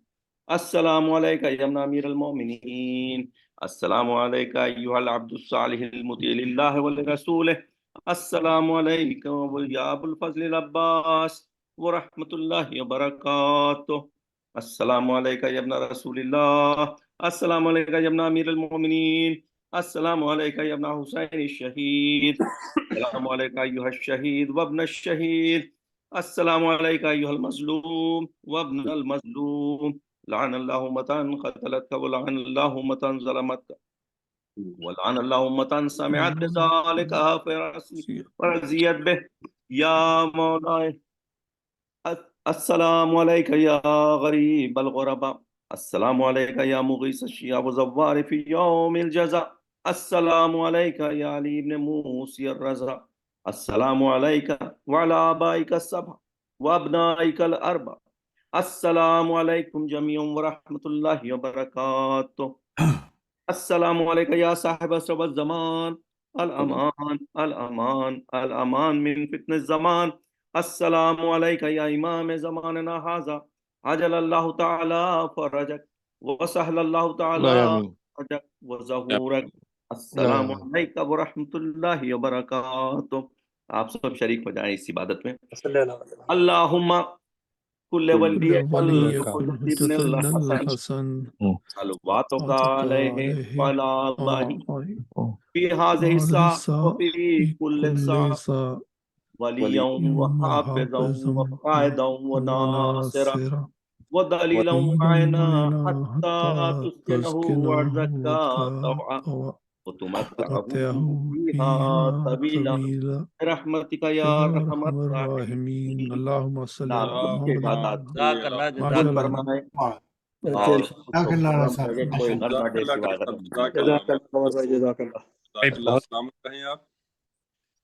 السلام عليك يا ابن أمير المؤمنين. السلام عليك أيها العبد الصالح المطيع لله ولرسوله. السلام عليك يا أبو الفضل العباس ورحمة الله وبركاته. السلام عليك يا ابن رسول الله. السلام عليك يا ابن أمير المؤمنين. السلام عليك يا ابن حسين الشهيد. السلام عليك أيها الشهيد وابن الشهيد. السلام عليك أيها المظلوم وابن المظلوم. لعن الله أمة قتلتك ولعن الله أمة ظلمتك ولعن الله أمة سمعت بذلك فرزيت به. يا مولاي السلام عليك يا غريب الغرباء. السلام عليك يا مغيث الشياب وزوار في يوم الجزاء. السلام عليك يا علي بن موسى الرزا. السلام عليك وعلى آبائك السبع وأبنائك الأربع. السلام عليكم جميعا ورحمة الله وبركاته. السلام عليك يا صاحب أسرب الزمان. الأمان الأمان الأمان من فتن الزمان. السلام عليك يا إمام زماننا هذا. عجل الله تعالى فرجك وسهل الله تعالى فرجك وظهورك. السلام علیکم ورحمۃ اللہ وبرکاتہ. آپ سب شریک ہو جائیں اس عبادت میں. اللہم کل ولی ابن الحسن صلواتک علیہ وعلی آبائہ فی هذه الساعة وفی کل ساعة ولیا وحافظا وقائدا وناصرا ودلیلا وعینا حتی تسکنہ ارضک طوعا وتمتعه فيها طويلا برحمتك يا ارحم الراحمين. اللهم صل على محمد.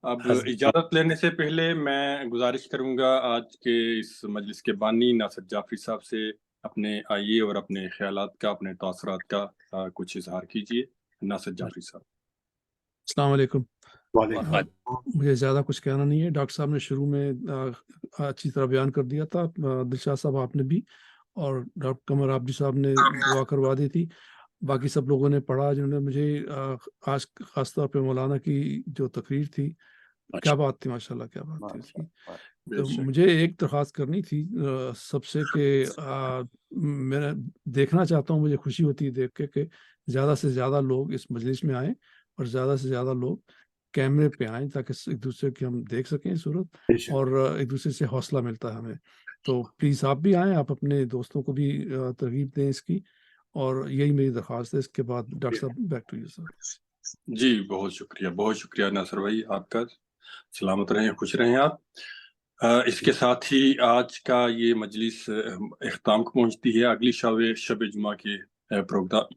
اب اجازت لینے سے پہلے میں گزارش کروں گا آج کے اس مجلس کے بانی ناصر جعفری صاحب سے اپنے آئیے اور اپنے خیالات کا، اپنے تاثرات کا کچھ اظہار کیجیے. ناصر جعفری صاحب. السلام علیکم. مجھے زیادہ کچھ کہنا نہیں ہے. ڈاکٹر صاحب نے شروع میں اچھی طرح بیان کر دیا تھا. دلشاد صاحب آپ نے بھی، اور ڈاکٹر قمر عابدی صاحب نے دعا کروا دی تھی. باقی سب لوگوں نے پڑھا جنہوں نے. مجھے آج خاص طور پہ مولانا کی جو تقریر تھی، کیا بات تھی، ماشاء اللہ کیا بات تھی اس کی. تو مجھے ایک درخواست کرنی تھی سب سے کہ میں دیکھنا چاہتا ہوں، مجھے خوشی ہوتی ہے دیکھ کے کہ زیادہ سے زیادہ لوگ اس مجلس میں آئیں اور زیادہ سے زیادہ لوگ کیمرے پہ آئیں تاکہ ایک دوسرے کی ہم دیکھ سکیں صورت، اور ایک دوسرے سے حوصلہ ملتا ہے ہمیں. تو پلیز آپ بھی آئیں، آپ اپنے دوستوں کو بھی ترغیب دیں اس کی، اور یہی میری درخواست ہے. اس کے بعد ڈاکٹر صاحب بیک ٹو یو سر. جی بہت شکریہ ناصر بھائی آپ کا. سلامت رہیں، خوش رہیں آپ. اس کے ساتھ ہی آج کا یہ مجلس اختتام کو پہنچتی ہے. اگلی شب جمعہ کے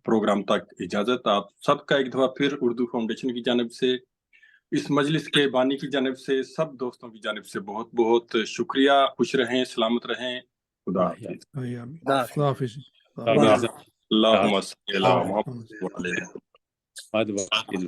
پروگرام تک اجازت. آپ سب کا ایک دفعہ پھر اردو فاؤنڈیشن کی جانب سے، اس مجلس کے بانی کی جانب سے، سب دوستوں کی جانب سے بہت بہت شکریہ. خوش رہیں، سلامت رہیں. خدا حافظ. اللہم صلی علی محمد.